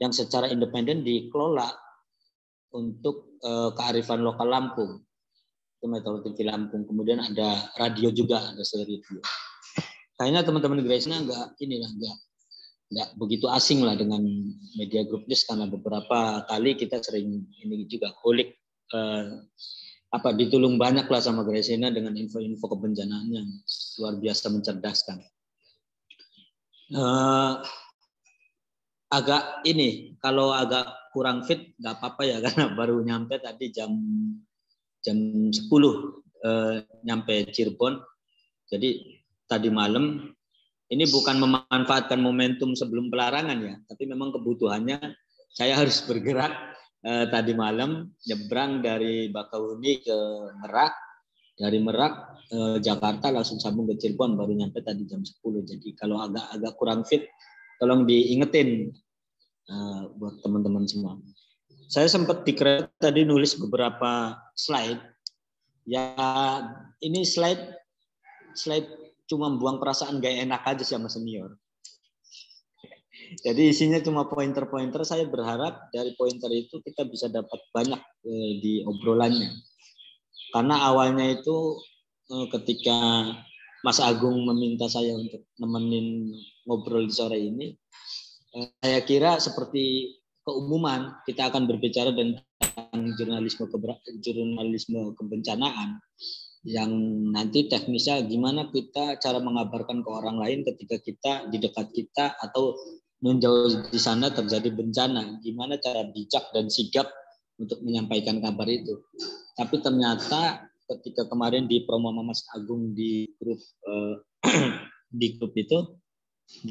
yang secara independen dikelola untuk kearifan lokal Lampung. Itu Metro TV Lampung. Kemudian ada radio juga, ada radio. Kayaknya teman-teman Grace-nya nggak begitu asing lah dengan media group news, karena beberapa kali kita sering ini juga kulik ditulung banyak lah sama Grace-nya dengan info-info kebencanaan yang luar biasa mencerdaskan. Kalau agak kurang fit nggak apa-apa ya, karena baru nyampe tadi jam 10 nyampe Cirebon. Jadi tadi malam ini bukan memanfaatkan momentum sebelum pelarangan ya, tapi memang kebutuhannya saya harus bergerak tadi malam, nyebrang dari Bakahuni ke Merak, dari Merak Jakarta langsung sambung ke Cirebon, baru nyampe tadi jam 10. Jadi kalau agak kurang fit tolong diingetin buat teman-teman semua. Saya sempat di kereta tadi nulis beberapa slide. Ya ini slide cuma buang perasaan gak enak aja sama senior. Jadi isinya cuma pointer-pointer. Saya berharap dari pointer itu kita bisa dapat banyak di obrolannya. Karena awalnya itu ketika Mas Agung meminta saya untuk nemenin ngobrol di sore ini, saya kira seperti keumuman kita akan berbicara tentang jurnalisme kebencanaan, yang nanti teknisnya gimana kita cara mengabarkan ke orang lain ketika kita di dekat kita atau menjauh di sana terjadi bencana, gimana cara bijak dan sigap untuk menyampaikan kabar itu. Tapi ternyata ketika kemarin di promo Mas Agung di grup di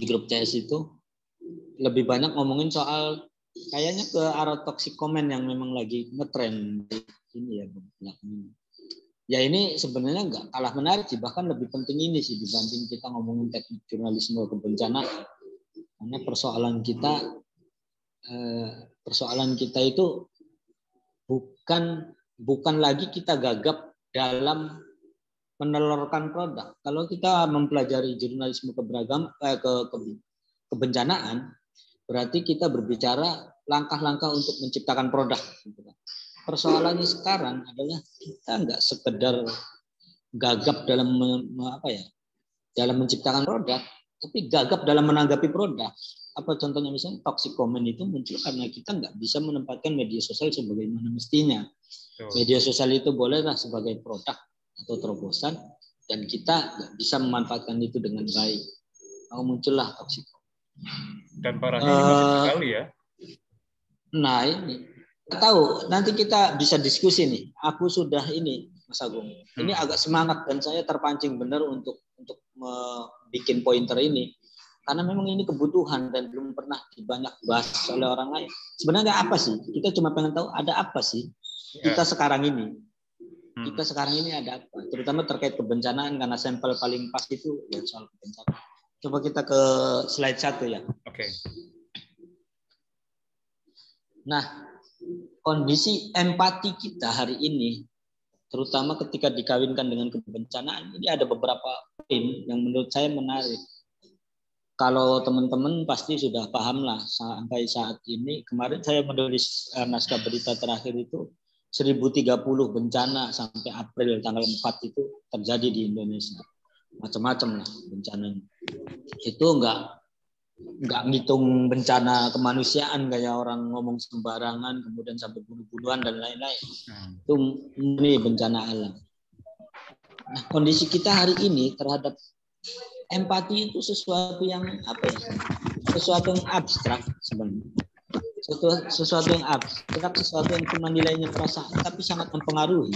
grup CS itu lebih banyak ngomongin soal kayaknya ke arah toxic comment yang memang lagi ngetren ini ya. Ya ini sebenarnya nggak kalah menarik sih, bahkan lebih penting ini sih dibanding kita ngomongin teknik jurnalisme kebencanaan. Karena persoalan kita itu bukan lagi kita gagap dalam menelurkan produk. Kalau kita mempelajari jurnalisme kebencanaan, berarti kita berbicara langkah-langkah untuk menciptakan produk. Persoalannya sekarang adalah kita nggak sekedar gagap dalam dalam menciptakan produk, tapi gagap dalam menanggapi produk. Apa contohnya, misalnya toxic comment itu muncul karena kita nggak bisa menempatkan media sosial sebagaimana mestinya. Media sosial itu bolehlah sebagai produk atau terobosan, dan kita nggak bisa memanfaatkan itu dengan baik. Lalu muncullah toxic comment. Dan parahnya ini masih sekali ya. Nah ini, tahu nanti kita bisa diskusi nih. Aku sudah ini, Mas Agung. Ini agak semangat dan saya terpancing benar untuk bikin pointer ini. Karena memang ini kebutuhan dan belum pernah banyak bahas oleh orang lain. Sebenarnya apa sih? Kita cuma pengen tahu ada apa sih kita sekarang ini. Kita sekarang ini ada apa? Terutama terkait kebencanaan, karena sampel paling pas itu ya soal kebencanaan. Coba kita ke slide 1 ya. Oke. Nah, kondisi empati kita hari ini, terutama ketika dikawinkan dengan kebencanaan, ini ada beberapa poin yang menurut saya menarik. Kalau teman-teman pasti sudah paham lah sampai saat ini. Kemarin saya menulis naskah berita terakhir itu 1030 bencana sampai April tanggal 4 itu terjadi di Indonesia. Macam-macam lah bencananya. Itu enggak ngitung bencana kemanusiaan kayak orang ngomong sembarangan kemudian sampai bunuh-bunuhan dan lain-lain. Itu ini bencana alam. Nah, kondisi kita hari ini terhadap empati itu sesuatu yang sesuatu yang abstrak sebenarnya. Sesuatu yang abstrak, sesuatu yang cuma nilainya perasaan, tapi sangat mempengaruhi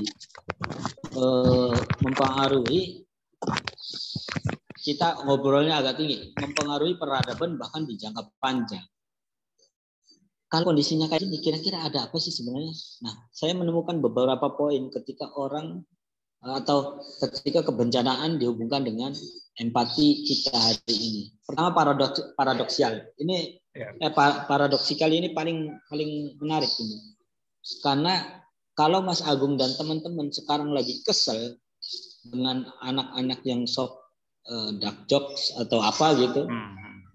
kita ngobrolnya agak tinggi, mempengaruhi peradaban bahkan di jangka panjang. Kalau kondisinya kayak ini, kira-kira ada apa sih sebenarnya? Nah, saya menemukan beberapa poin ketika orang atau ketika kebencanaan dihubungkan dengan empati kita hari ini. Pertama, paradoksial. Ini paradoksikal ini paling menarik ini. Karena kalau Mas Agung dan teman-teman sekarang lagi kesel dengan anak-anak yang sok dark jokes atau apa gitu,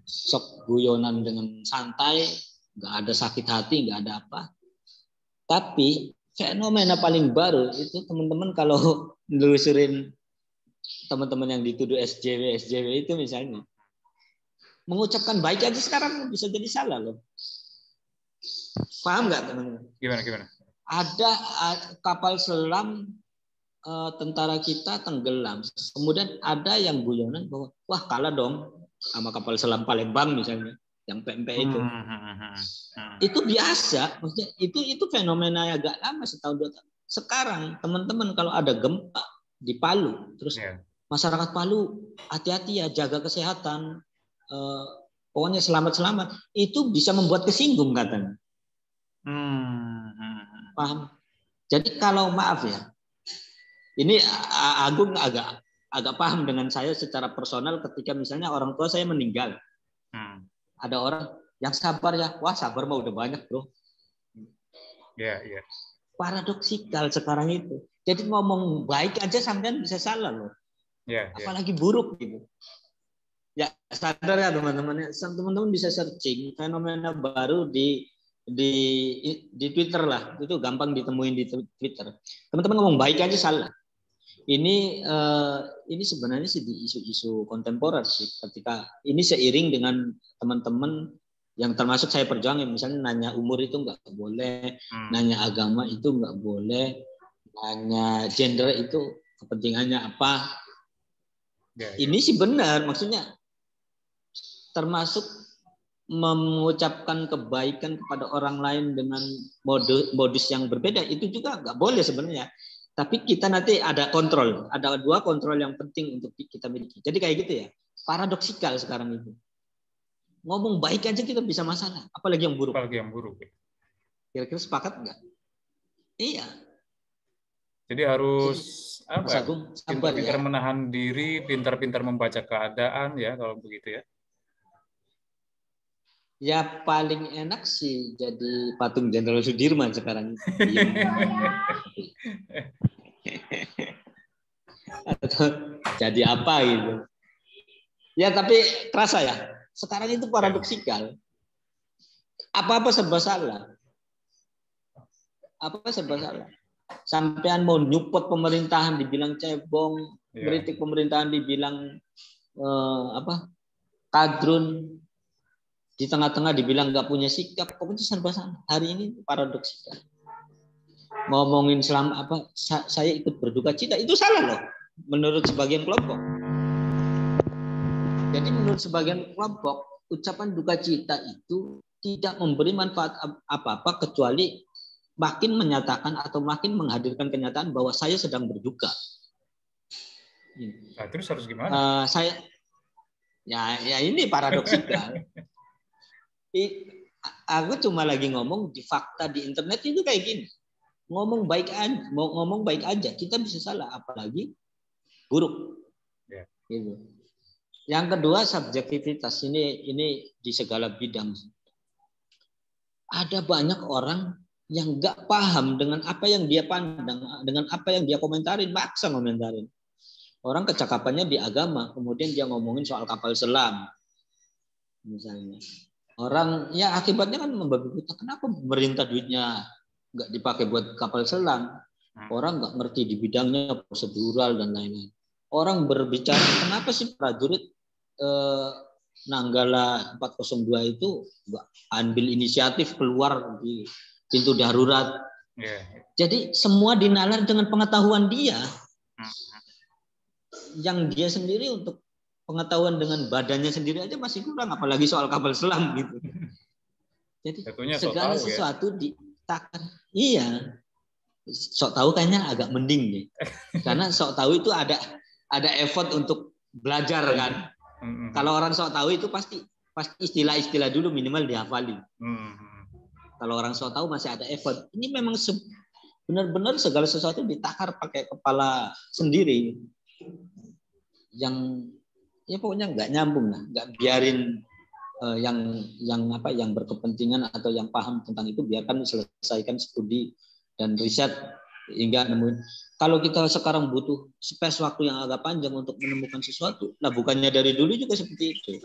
sok guyonan dengan santai, nggak ada sakit hati, nggak ada apa. Tapi fenomena paling baru itu teman-teman kalau nelusurin teman-teman yang dituduh SJW itu misalnya, mengucapkan baik aja sekarang bisa jadi salah loh. Paham nggak teman-teman? Gimana? Ada kapal selam tentara kita tenggelam. Kemudian ada yang guyonan bahwa wah kalah dong sama kapal selam Palembang misalnya, yang PMP itu. Itu biasa, maksudnya itu fenomena agak lama setahun 2 tahun. Sekarang teman-teman kalau ada gempa di Palu, terus masyarakat Palu hati-hati ya, jaga kesehatan, pokoknya selamat-selamat, itu bisa membuat kesinggung katanya. Paham? Jadi kalau maaf ya, ini Agung agak paham dengan saya secara personal ketika misalnya orang tua saya meninggal. Ada orang yang sabar ya, wah sabar mah udah banyak bro. Paradoksikal sekarang itu. Jadi ngomong baik aja sampean bisa salah loh. Apalagi buruk gitu. Ya sadar ya teman-teman. Teman-teman bisa searching fenomena baru di Twitter lah. Itu gampang ditemuin di Twitter. Teman-teman ngomong baik aja salah. Ini sebenarnya sih di isu-isu kontemporer sih. Ketika ini seiring dengan teman-teman yang termasuk saya perjuangin, misalnya nanya umur itu nggak boleh, nanya agama itu nggak boleh, nanya gender itu kepentingannya apa. Ini sih benar, maksudnya termasuk mengucapkan kebaikan kepada orang lain dengan modus yang berbeda itu juga nggak boleh sebenarnya. Tapi kita nanti ada kontrol, ada 2 kontrol yang penting untuk kita miliki. Jadi kayak gitu ya, paradoksikal sekarang itu. Ngomong baik aja kita bisa masalah, apalagi yang buruk. Kira-kira sepakat nggak? Iya. Jadi harus pintar-pintar menahan diri, pintar-pintar membaca keadaan ya kalau begitu ya. Ya paling enak sih jadi patung Jenderal Sudirman sekarang. Atau jadi apa gitu. Ya tapi kerasa ya. Sekarang itu paradoksikal. Apa-apa serba salah. Apa serba salah. Sampean mau nyupot pemerintahan dibilang cebong, kritik pemerintahan dibilang kadrun. Di tengah-tengah dibilang nggak punya sikap, pokoknya serba salah. Hari ini paradoksikal. Ngomongin saya ikut berduka cita, itu salah loh, menurut sebagian kelompok. Jadi menurut sebagian kelompok, ucapan duka cita itu tidak memberi manfaat apa-apa kecuali makin menyatakan atau makin menghadirkan kenyataan bahwa saya sedang berduka. Nah, terus harus gimana? Ya ini paradoksikal. Aku cuma lagi ngomong di fakta di internet itu kayak gini. Ngomong baik aja kita bisa salah, apalagi buruk. Gitu. Yang kedua subjektivitas, ini di segala bidang. Ada banyak orang yang nggak paham dengan apa yang dia pandang, dengan apa yang dia komentarin, maksa komentarin. Orang kecakapannya di agama, kemudian dia ngomongin soal kapal selam, misalnya. Orang ya akibatnya kan membabi buta. Kenapa pemerintah duitnya nggak dipakai buat kapal selam? Orang nggak ngerti di bidangnya prosedural dan lain-lain. Orang berbicara kenapa sih prajurit Nanggala 402 itu nggak ambil inisiatif keluar di pintu darurat. Jadi semua dinalar dengan pengetahuan dia. Yang dia sendiri untuk pengetahuan dengan badannya sendiri aja masih kurang, apalagi soal kapal selam gitu. Jadi segala sesuatu ditakan. Iya, sok tahu kayaknya agak mending nih, karena sok tahu itu ada effort untuk belajar kan. Kalau orang sok tahu itu pasti istilah-istilah dulu minimal dihafalin. Kalau orang sok tahu masih ada effort. Ini memang benar-benar segala sesuatu ditakar pakai kepala sendiri. Yang ya pokoknya nggak nyambung lah, nggak biarin yang berkepentingan atau yang paham tentang itu biarkan selesaikan studi dan riset hingga nemuin. Kalau kita sekarang butuh space waktu yang agak panjang untuk menemukan sesuatu, nah bukannya dari dulu juga seperti itu.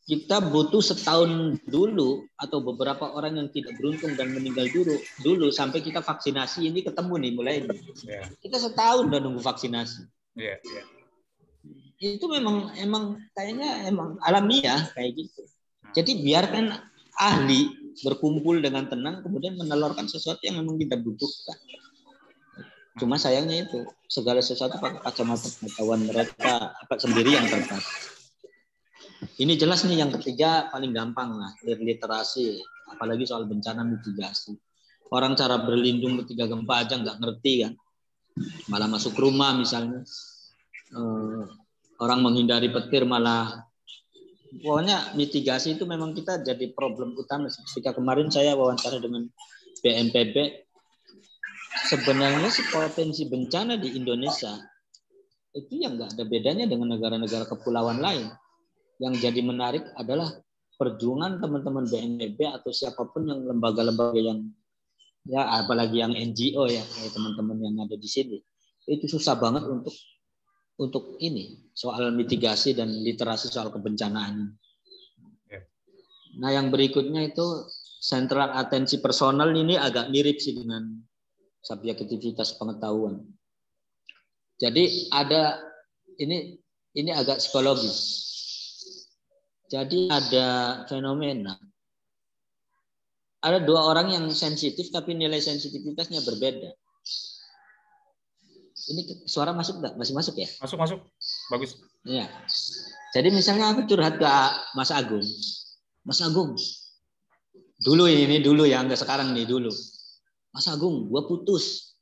kita butuh setahun dulu atau beberapa orang yang tidak beruntung dan meninggal dulu sampai kita vaksinasi ini ketemu nih mulai ini. Yeah. Kita setahun udah nunggu vaksinasi. Yeah, yeah. Itu emang kayaknya emang alamiah kayak gitu. Jadi biarkan ahli berkumpul dengan tenang kemudian menelurkan sesuatu yang memang kita butuhkan. Cuma sayangnya itu segala sesuatu pakai kacamata pengetahuan mereka apa sendiri yang terbatas. Ini jelas nih yang ketiga paling gampang lah, literasi, apalagi soal bencana mitigasi. Orang cara berlindung ketika gempa aja nggak ngerti kan, malah masuk rumah misalnya. Orang menghindari petir malah, pokoknya mitigasi itu memang kita jadi problem utama. Ketika kemarin saya wawancara dengan BNPB, sebenarnya sih potensi bencana di Indonesia itu yang nggak ada bedanya dengan negara-negara kepulauan lain. Yang jadi menarik adalah perjuangan teman-teman BNPB atau siapapun yang lembaga-lembaga yang ya apalagi yang NGO ya kayak teman-teman yang ada di sini itu susah banget untuk ini soal mitigasi dan literasi soal kebencanaan. Nah yang berikutnya itu sentral atensi personal ini agak mirip sih dengan subjektivitas pengetahuan. Jadi ada ini agak psikologis. Jadi ada fenomena. Ada dua orang yang sensitif tapi nilai sensitivitasnya berbeda. Ini suara masuk nggak? Masih masuk ya? Masuk. Bagus. Ya. Jadi misalnya aku curhat ke Mas Agung. Mas Agung, dulu ya, nggak sekarang nih dulu. Mas Agung, gua putus.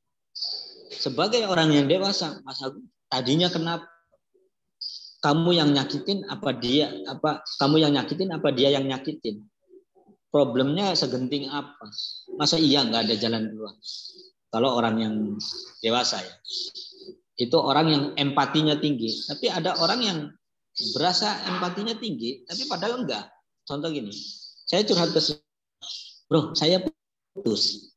Sebagai orang yang dewasa, Mas Agung, tadinya kenapa? Kamu yang nyakitin apa dia? Kamu yang nyakitin apa dia yang nyakitin? Problemnya segenting apa? Masa iya nggak ada jalan keluar? Kalau orang yang dewasa ya, itu orang yang empatinya tinggi. Tapi ada orang yang berasa empatinya tinggi, tapi padahal enggak. Contoh gini, saya curhat ke bro, saya putus.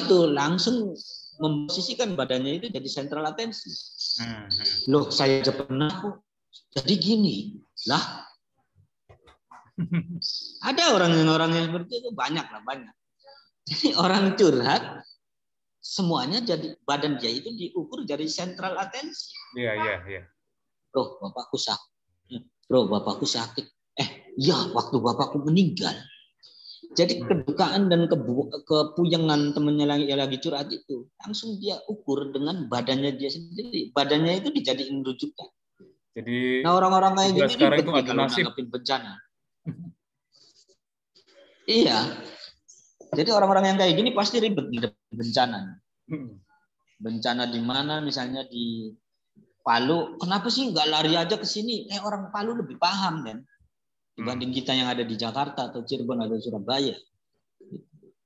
Itu langsung memposisikan badannya itu jadi sentral atensi. Loh, saya aja pernah kok. Jadi gini, lah. Ada orang yang seperti itu banyak. Jadi orang curhat semuanya jadi badan dia itu diukur dari sentral atensi. Iya. Bro, bapakku sakit. Bro, bapakku sakit. Ya, waktu bapakku meninggal. Jadi kedukaan dan kepuyengan temannya yang lagi curhat itu langsung dia ukur dengan badannya dia sendiri. Badannya itu dijadiin rujukan. Jadi nah orang-orang kayak gini sekarang ribet itu nih adu kalau nasib. nanggapin bencana. Iya. Jadi orang-orang yang kayak gini pasti ribet di bencana. Bencana di mana misalnya di Palu, kenapa sih nggak lari aja ke sini? Orang Palu lebih paham kan dibanding kita yang ada di Jakarta atau Cirebon atau Surabaya.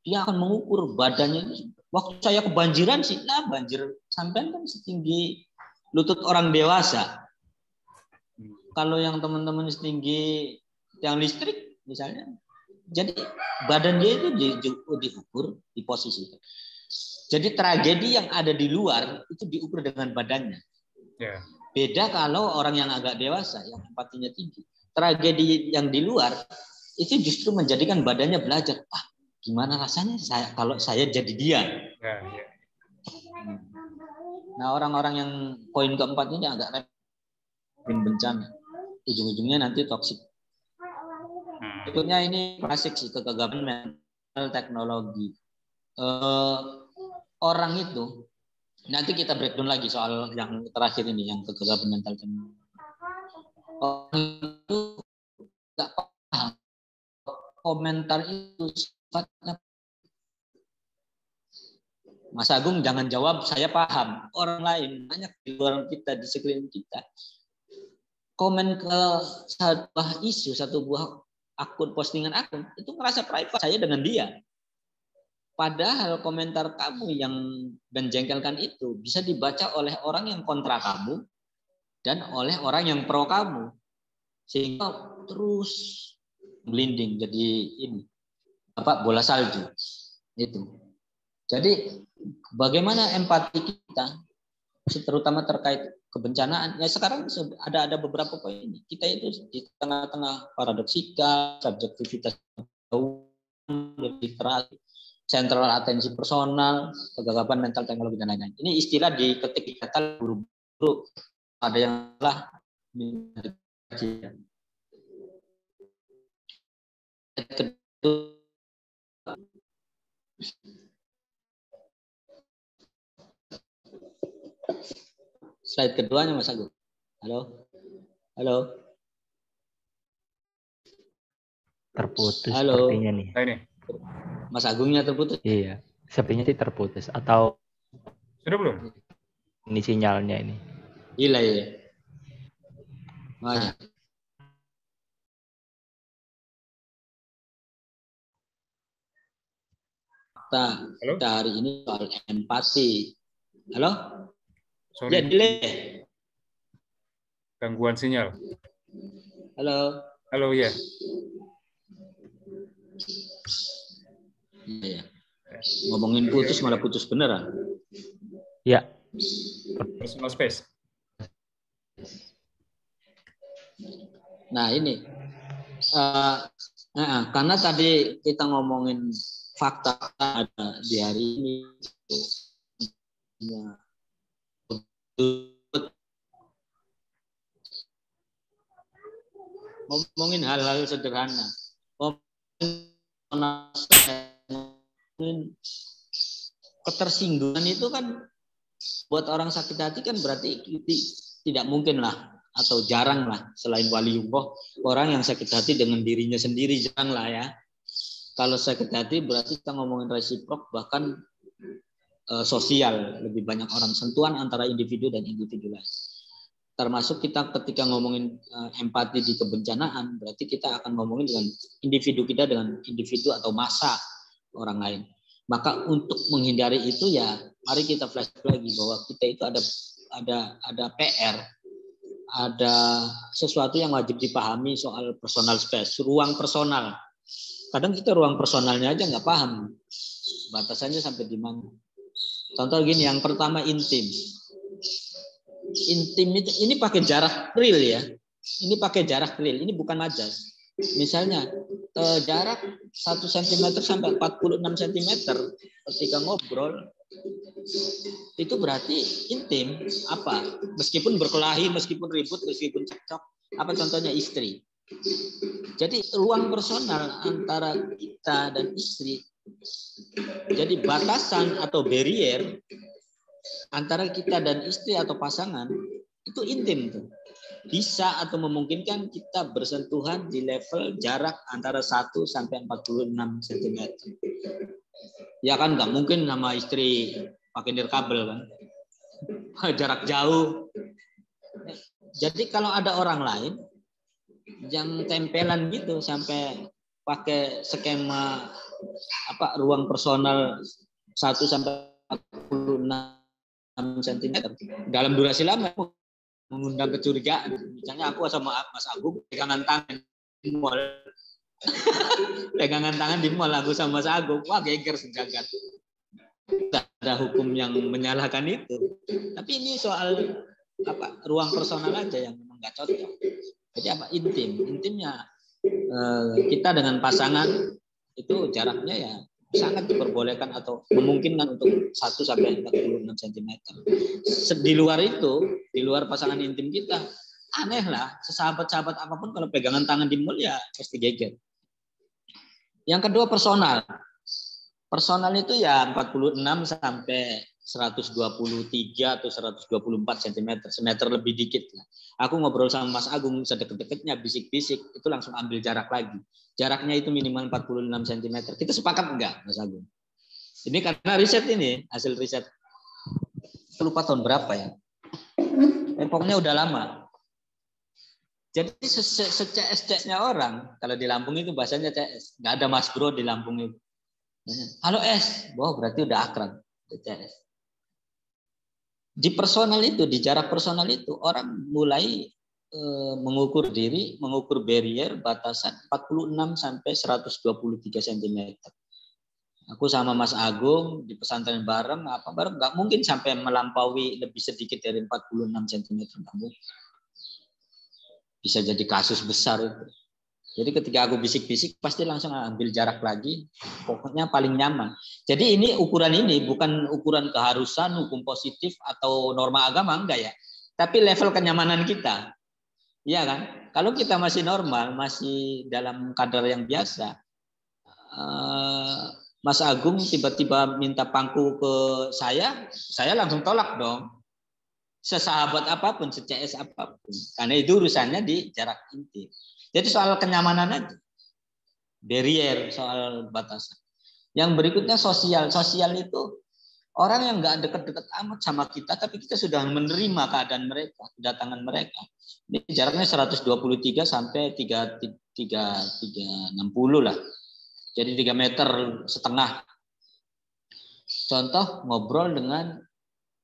Dia akan mengukur badannya. Waktu saya kebanjiran sih, banjir sampean kan setinggi lutut orang dewasa. Kalau yang teman-teman setinggi yang listrik misalnya, jadi badan dia itu diukur, diposisikan. Jadi tragedi yang ada di luar itu diukur dengan badannya. Yeah. Beda kalau orang yang agak dewasa, yang empatinya tinggi. Tragedi yang di luar itu justru menjadikan badannya belajar. Gimana rasanya kalau saya jadi dia? Yeah. Nah orang-orang yang poin keempat ini agak bencana. Ujung-ujungnya nanti toksik. Berikutnya ini klasik sih, kegagalan mental teknologi. Orang itu, nanti kita breakdown lagi soal yang terakhir ini, yang kegagalan mental teknologi. Orang itu nggak paham komentar itu sifatnya. Mas Agung jangan jawab saya paham. Orang lain banyak di luar kita, di sekeliling kita, komen ke sebuah isu, satu buah akun, postingan akun, itu merasa private saya dengan dia. Padahal komentar kamu yang menjengkelkan itu bisa dibaca oleh orang yang kontra kamu dan oleh orang yang pro kamu. Sehingga terus blending jadi ini bola salju itu. Jadi bagaimana empati kita terutama terkait kebencanaan. Ya sekarang ada beberapa poin. Kita itu di tengah-tengah paradoksikal, subjektivitas, literasi, sentral atensi personal, kegagapan mental, teknologi dan lain-lain. Ini istilah diketik di kata buru-buru. Ada yang salah. Slide keduanya Mas Agung. Halo. Halo. Terputus Halo. sepertinya nih. Nah, ini. Mas Agungnya terputus. Iya, sepertinya sih terputus atau Sudah belum? ini sinyalnya ini. Gila ya. Makanya. Kita hari ini soal empati. Halo? Sorry. Ya, delay. Gangguan sinyal. Halo. Halo, ya. Iya. Ngomongin putus malah putus beneran. Ya. Personal space. Nah ini, karena tadi kita ngomongin fakta ada di hari ini, ngomongin hal-hal sederhana, ngomongin ketersinggungan itu kan buat orang sakit hati kan berarti tidak mungkin lah atau jarang lah selain waliullah orang yang sakit hati dengan dirinya sendiri, jarang lah ya. Kalau sakit hati berarti kita ngomongin resiprok, bahkan sosial, lebih banyak orang, sentuhan antara individu dan individu lain. Termasuk kita ketika ngomongin empati di kebencanaan, berarti kita akan ngomongin dengan individu kita dengan individu atau massa orang lain. Maka untuk menghindari itu ya mari kita flashback lagi bahwa kita itu ada PR, ada sesuatu yang wajib dipahami soal personal space, ruang personal. Kadang kita ruang personalnya aja nggak paham, batasannya sampai di mana. Contoh gini, yang pertama intim. Intim itu ini pakai jarak real ya. Ini pakai jarak real, ini bukan majas. Misalnya jarak 1 cm sampai 46 cm ketika ngobrol itu berarti intim. Apa? Meskipun berkelahi, meskipun ribut, meskipun cekcok. Apa contohnya istri? Jadi ruang personal antara kita dan istri. Jadi batasan atau barrier antara kita dan istri atau pasangan itu intim tuh. Bisa atau memungkinkan kita bersentuhan di level jarak antara 1 sampai 46 cm. Ya kan nggak mungkin sama istri pakai nirkabel kan. Jarak jauh. Jadi kalau ada orang lain yang tempelan gitu sampai pakai skema ruang personal 1 sampai 46 cm dalam durasi lama mengundang kecurigaan. Misalnya aku sama Mas Agung pegangan tangan di mall. Pegangan tangan di mall aku sama Mas Agung. Wah, geger sejagat. Tidak ada hukum yang menyalahkan itu. Tapi ini soal ruang personal aja yang memang nggak cocok. Jadi intimnya kita dengan pasangan itu jaraknya ya sangat diperbolehkan atau memungkinkan untuk 1 sampai 46 cm. Di luar itu, di luar pasangan intim kita, aneh lah, sesahabat-sahabat apapun kalau pegangan tangan di mall ya pasti geger. Yang kedua personal. Personal itu ya 46 sampai 123 atau 124 cm, semeter lebih dikit lah. Aku ngobrol sama Mas Agung sedekat-dekatnya bisik-bisik, itu langsung ambil jarak lagi. Jaraknya itu minimal 46 cm. Kita sepakat enggak, Mas Agung? Ini karena riset ini, hasil riset. Lupa tahun berapa ya. Pokoknya udah lama. Jadi se-CS-CS-nya orang, kalau di Lampung itu bahasanya CS. Enggak ada Mas Bro di Lampung itu. Halo S, wow berarti udah akrab. CS. Di personal itu, di jarak personal itu, orang mulai mengukur diri, mengukur barrier batasan 46 sampai 123 cm. Aku sama Mas Agung di pesantren bareng, nggak mungkin sampai melampaui lebih sedikit dari 46 cm. Nggak mungkin. Bisa jadi kasus besar itu. Jadi ketika aku bisik-bisik pasti langsung ambil jarak lagi. Pokoknya paling nyaman. Jadi ini ukuran ini bukan ukuran keharusan, hukum positif atau norma agama, enggak ya. Tapi level kenyamanan kita. Iya kan? Kalau kita masih normal, masih dalam kadar yang biasa, Mas Agung tiba-tiba minta pangku ke saya langsung tolak dong. Sesahabat apapun, se-CS apapun. Karena itu urusannya di jarak intim. Jadi soal kenyamanan aja. Barrier, soal batasan. Yang berikutnya sosial. Sosial itu orang yang nggak deket-deket amat sama kita, tapi kita sudah menerima keadaan mereka, kedatangan mereka. Ini jaraknya 123 sampai 360 lah. Jadi 3,5 meter. Contoh ngobrol dengan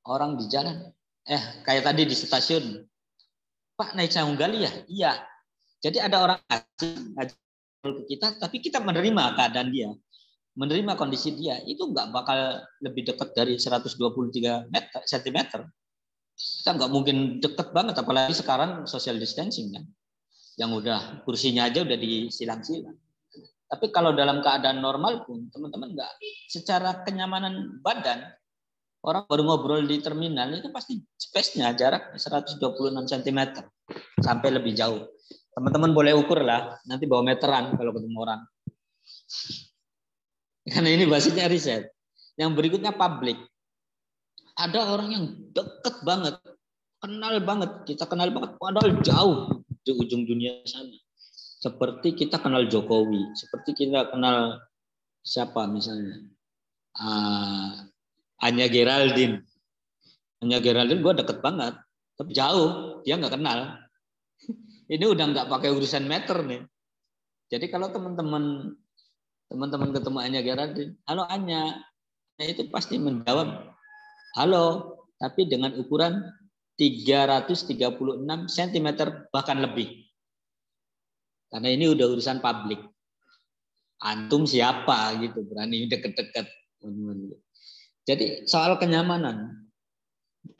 orang di jalan. Kayak tadi di stasiun. Pak, naik Saung Gali ya? Iya. Jadi ada orang asing ke kita, tapi kita menerima keadaan dia. Menerima kondisi dia. Itu nggak bakal lebih dekat dari 123 cm. Kita nggak mungkin dekat banget, apalagi sekarang social distancing kan. Yang udah kursinya aja udah disilang-silang. Tapi kalau dalam keadaan normal pun, teman-teman nggak, secara kenyamanan badan, orang baru ngobrol di terminal itu pasti space-nya jarak 126 cm sampai lebih jauh. Teman-teman boleh ukur lah, nanti bawa meteran kalau ketemu orang. Karena ini basisnya riset. Yang berikutnya publik. Ada orang yang deket banget, kenal banget, kita kenal banget, padahal jauh di ujung dunia sana. Seperti kita kenal Jokowi, seperti kita kenal siapa misalnya, Anya Geraldine. Anya Geraldine gue deket banget, tapi jauh, dia nggak kenal. Ini udah nggak pakai urusan meter nih. Jadi kalau teman-teman ketemu Anya Geraldine, halo Anya, itu pasti menjawab halo, tapi dengan ukuran 336 cm bahkan lebih. Karena ini udah urusan publik. Antum siapa gitu, berani deket-deket. Jadi soal kenyamanan,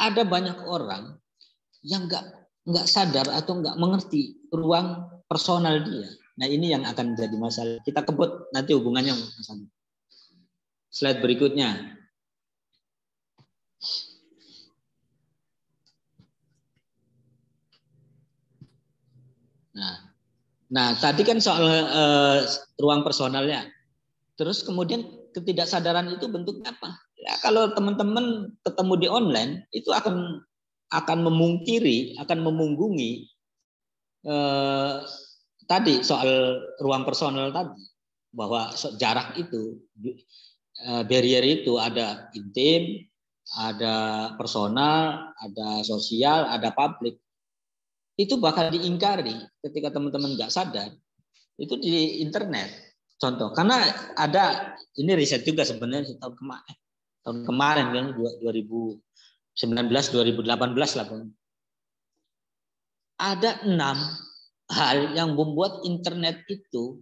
ada banyak orang yang nggak sadar atau nggak mengerti ruang personal dia. Nah ini yang akan menjadi masalah. Kita kebut nanti hubungannya sama. Slide berikutnya. Nah, tadi kan soal ruang personalnya. Terus kemudian ketidaksadaran itu bentuknya apa? Ya, kalau teman-teman ketemu di online itu akan memungkiri, akan memunggungi tadi soal ruang personal tadi, bahwa jarak itu, barrier itu ada intim, ada personal, ada sosial, ada publik. Itu bakal diingkari ketika teman-teman nggak sadar. Itu di internet. Contoh, karena ada, ini riset juga sebenarnya tahun kemarin kan 2019 2018 lah. Ada 6 hal yang membuat internet itu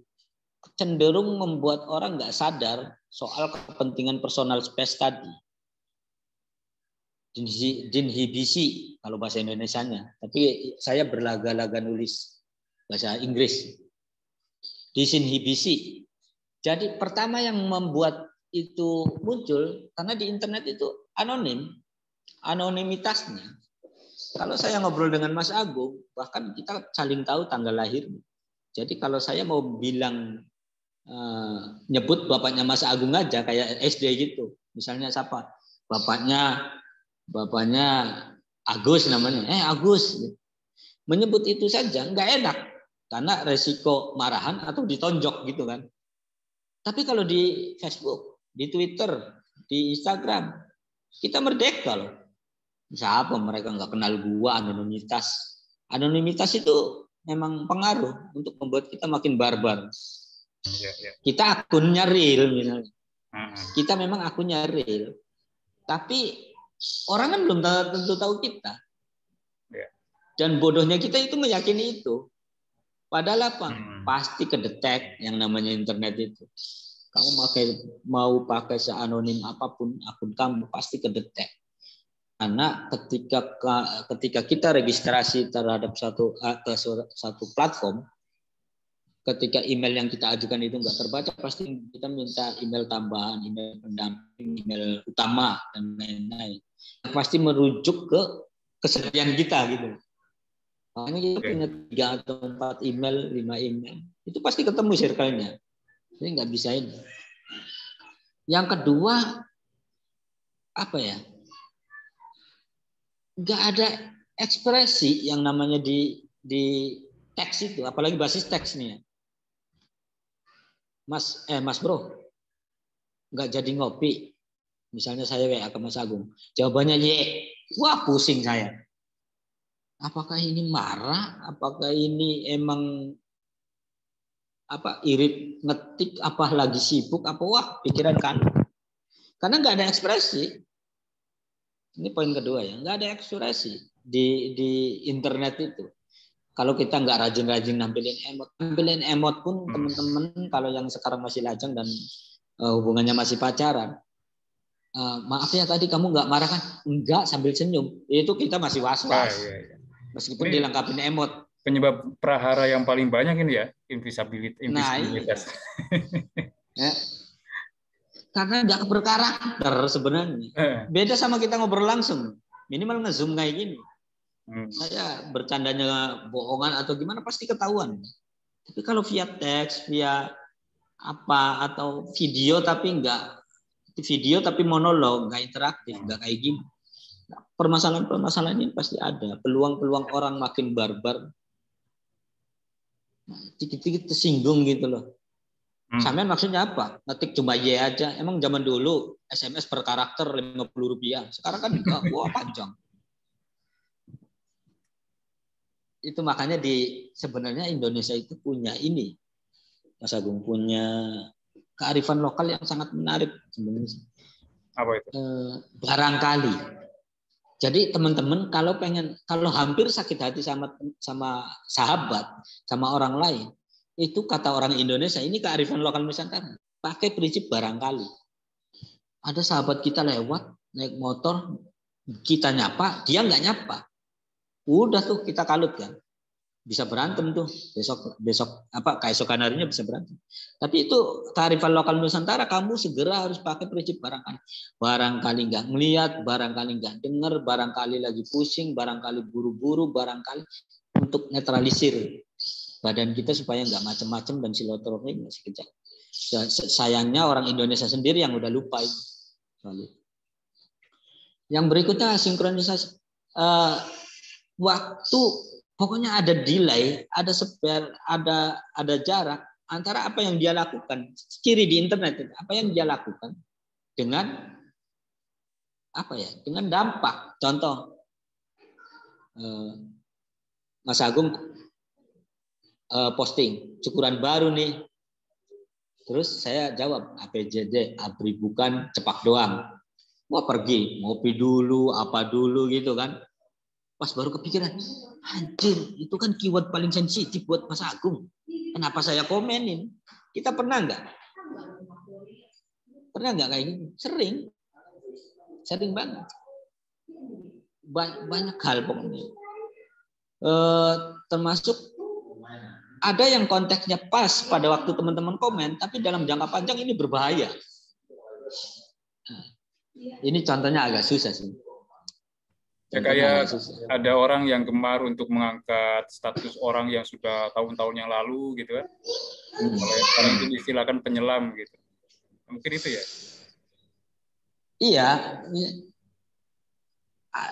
cenderung membuat orang nggak sadar soal kepentingan personal space tadi. Dinhibisi kalau bahasa Indonesianya, tapi saya berlaga-laga nulis bahasa Inggris. Disinhibisi. Jadi pertama yang membuat itu muncul karena di internet itu anonimitasnya. Kalau saya ngobrol dengan Mas Agung, bahkan kita saling tahu tanggal lahir. Jadi kalau saya mau bilang nyebut bapaknya Mas Agung aja kayak SD gitu, misalnya siapa? Bapaknya Agus namanya, Agus. Menyebut itu saja nggak enak karena resiko marahan atau ditonjok gitu kan. Tapi kalau di Facebook, di Twitter, di Instagram, kita merdeka loh. Siapa mereka nggak kenal gua, anonimitas. Anonimitas itu memang pengaruh untuk membuat kita makin barbar. Kita akunnya real misalnya. Kita memang akunnya real. Tapi orang kan belum tentu tahu kita. Dan bodohnya kita itu meyakini itu. Padahal apa? Pasti kedetek yang namanya internet itu. Kamu mau pakai seanonim apapun akun kamu pasti kedetek. Karena ketika kita registrasi terhadap satu platform, ketika email yang kita ajukan itu nggak terbaca, pasti kita minta email tambahan, email pendamping, email utama dan lain-lain. Pasti merujuk ke keseharian kita gitu. Makanya kita punya 3 atau 4 email, 5 email, itu pasti ketemu circle-nya. Jadi nggak bisa ini. Yang kedua, apa ya? Nggak ada ekspresi yang namanya di teks itu, apalagi basis teks nih ya. Mas bro, nggak jadi ngopi. Misalnya saya WA ke Mas Agung, jawabannya ye. Wah pusing saya. Apakah ini marah? Apakah ini emang irit ngetik? Apa lagi sibuk? Apa wah pikiran kan? Karena nggak ada ekspresi. Ini poin kedua ya, nggak ada ekspresi di internet itu. Kalau kita nggak rajin-rajin nampilin emot pun teman-teman kalau yang sekarang masih lajang dan hubungannya masih pacaran, maaf ya tadi kamu nggak marah kan? Enggak, sambil senyum. Itu kita masih was-was. Iya. Meskipun dilengkapi emot. Penyebab prahara yang paling banyak ini ya, invisibilitas. Ya. Karena nggak berkarakter sebenarnya. Beda sama kita ngobrol langsung. Minimal nge-zoom kayak gini. Saya bercandanya bohongan atau gimana pasti ketahuan. Tapi kalau via teks, via atau video tapi monolog, nggak interaktif, nggak kayak gini. Permasalahan-permasalahan ini pasti ada. Peluang-peluang orang makin barbar. Dikit-dikit tersinggung gitu loh. Sampean maksudnya apa? Ngetik cuma Y aja. Emang zaman dulu SMS per karakter Rp50. Sekarang kan wah panjang. Itu makanya sebenarnya Indonesia itu punya ini. Mas Agung punya kearifan lokal yang sangat menarik sebenarnya. Apa itu? Barangkali. Jadi teman-teman kalau hampir sakit hati sama sahabat, sama orang lain, itu kata orang Indonesia, ini kearifan lokal Nusantara. Pakai prinsip barangkali. Ada sahabat kita lewat naik motor, kita nyapa, dia nggak nyapa. Udah tuh kita kalut kan. Bisa berantem tuh. Besok keesokan harinya bisa berantem. Tapi itu kearifan lokal Nusantara, kamu segera harus pakai prinsip barangkali. Barangkali nggak ngelihat, barangkali nggak dengar, barangkali lagi pusing, barangkali buru-buru, barangkali untuk netralisir badan kita supaya nggak macam-macam dan silaturahmi masih kejam. Sayangnya orang Indonesia sendiri yang udah lupa ini. Yang berikutnya sinkronisasi. Waktu pokoknya ada delay, ada spare, ada jarak antara apa yang dia lakukan. Ciri di internet itu, apa yang dia lakukan dengan dengan dampak. Contoh, Mas Agung posting cukuran baru nih, terus saya jawab APJD, abri bukan cepak doang. Wah pergi ngopi dulu, apa dulu gitu kan. Pas baru kepikiran, anjir itu kan keyword paling sensitif buat Mas Agung. Kenapa saya komenin? Kita pernah nggak? Pernah nggak kayak gini? Sering banget. Banyak hal pokoknya. Termasuk ada yang konteksnya pas pada waktu teman-teman komen, tapi dalam jangka panjang ini berbahaya. Ini contohnya agak susah sih. Ya kayak ada orang yang gemar untuk mengangkat status orang yang sudah tahun-tahun yang lalu gitu kan. Kalau yang sekarang itu diistilahkan penyelam gitu. Mungkin itu ya? Iya.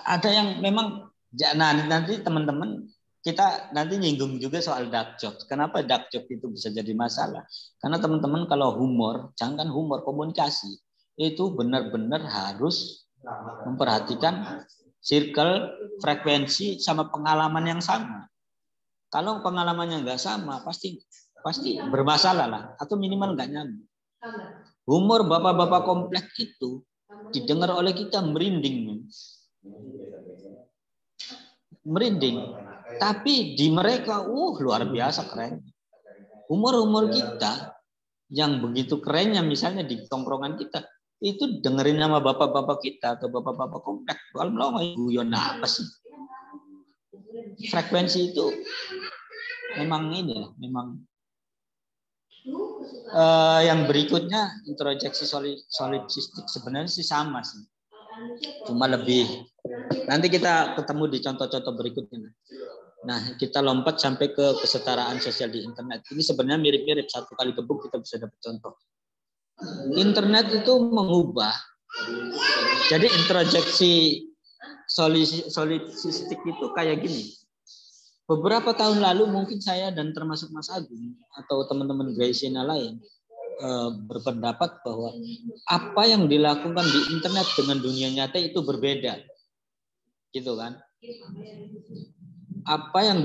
Ada yang memang, nah nanti teman-teman kita nanti nyinggung juga soal dark jokes. Kenapa dark jokes itu bisa jadi masalah? Karena teman-teman kalau humor, jangan humor, komunikasi itu benar-benar harus memperhatikan circle, frekuensi, sama pengalaman yang sama. Kalau pengalamannya nggak sama, pasti bermasalah lah, atau minimal nggak nyambung. Humor bapak-bapak kompleks itu didengar oleh kita merinding. Tapi di mereka, luar biasa keren. Humor kita yang begitu kerennya misalnya di tongkrongan kita itu dengerin nama bapak-bapak kita atau bapak-bapak komplek, kalau lama guyon apa sih? Frekuensi itu memang ini ya, memang yang berikutnya introjeksi solipsistik sebenarnya sih sama sih, cuma lebih. Nanti kita ketemu di contoh-contoh berikutnya. Nah, kita lompat sampai ke kesetaraan sosial di internet. Ini sebenarnya mirip-mirip, satu kali gebuk kita bisa dapat contoh. Internet itu mengubah. Jadi introjeksi solipsistik itu kayak gini. Beberapa tahun lalu mungkin saya dan termasuk Mas Agung atau teman-teman Graciana lain berpendapat bahwa apa yang dilakukan di internet dengan dunia nyata itu berbeda, gitu kan? Apa yang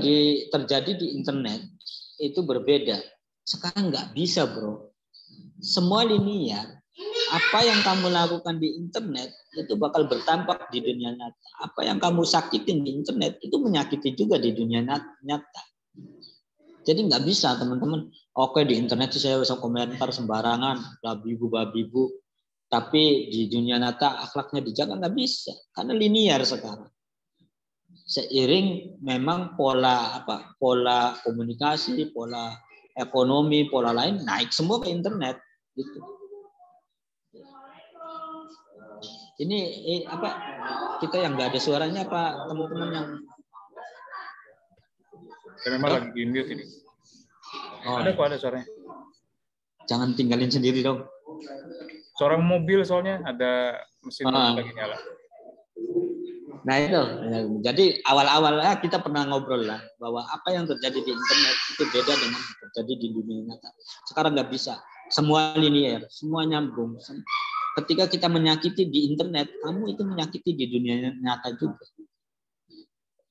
terjadi di internet itu berbeda. Sekarang nggak bisa, bro. Semua linear. Apa yang kamu lakukan di internet itu bakal bertampak di dunia nyata. Apa yang kamu sakitin di internet itu menyakiti juga di dunia nyata. Jadi nggak bisa, teman-teman. Oke, di internet sih saya bisa komentar sembarangan, babibu. Tapi di dunia nyata akhlaknya dijaga, nggak bisa. Karena linear sekarang. Seiring memang pola komunikasi, pola ekonomi, pola lain naik semua ke internet gitu. Ini kita yang nggak ada suaranya apa teman-teman yang saya memang lagi di mute ini. Ada kok, ada suaranya. Jangan tinggalin sendiri dong. Suara mobil soalnya ada mesin lagi nyala. Nah itu, jadi awal-awal kita pernah ngobrol lah bahwa apa yang terjadi di internet itu beda dengan yang terjadi di dunia nyata. Sekarang nggak bisa, semua linear, semua nyambung. Ketika kita menyakiti di internet, kamu itu menyakiti di dunia nyata juga.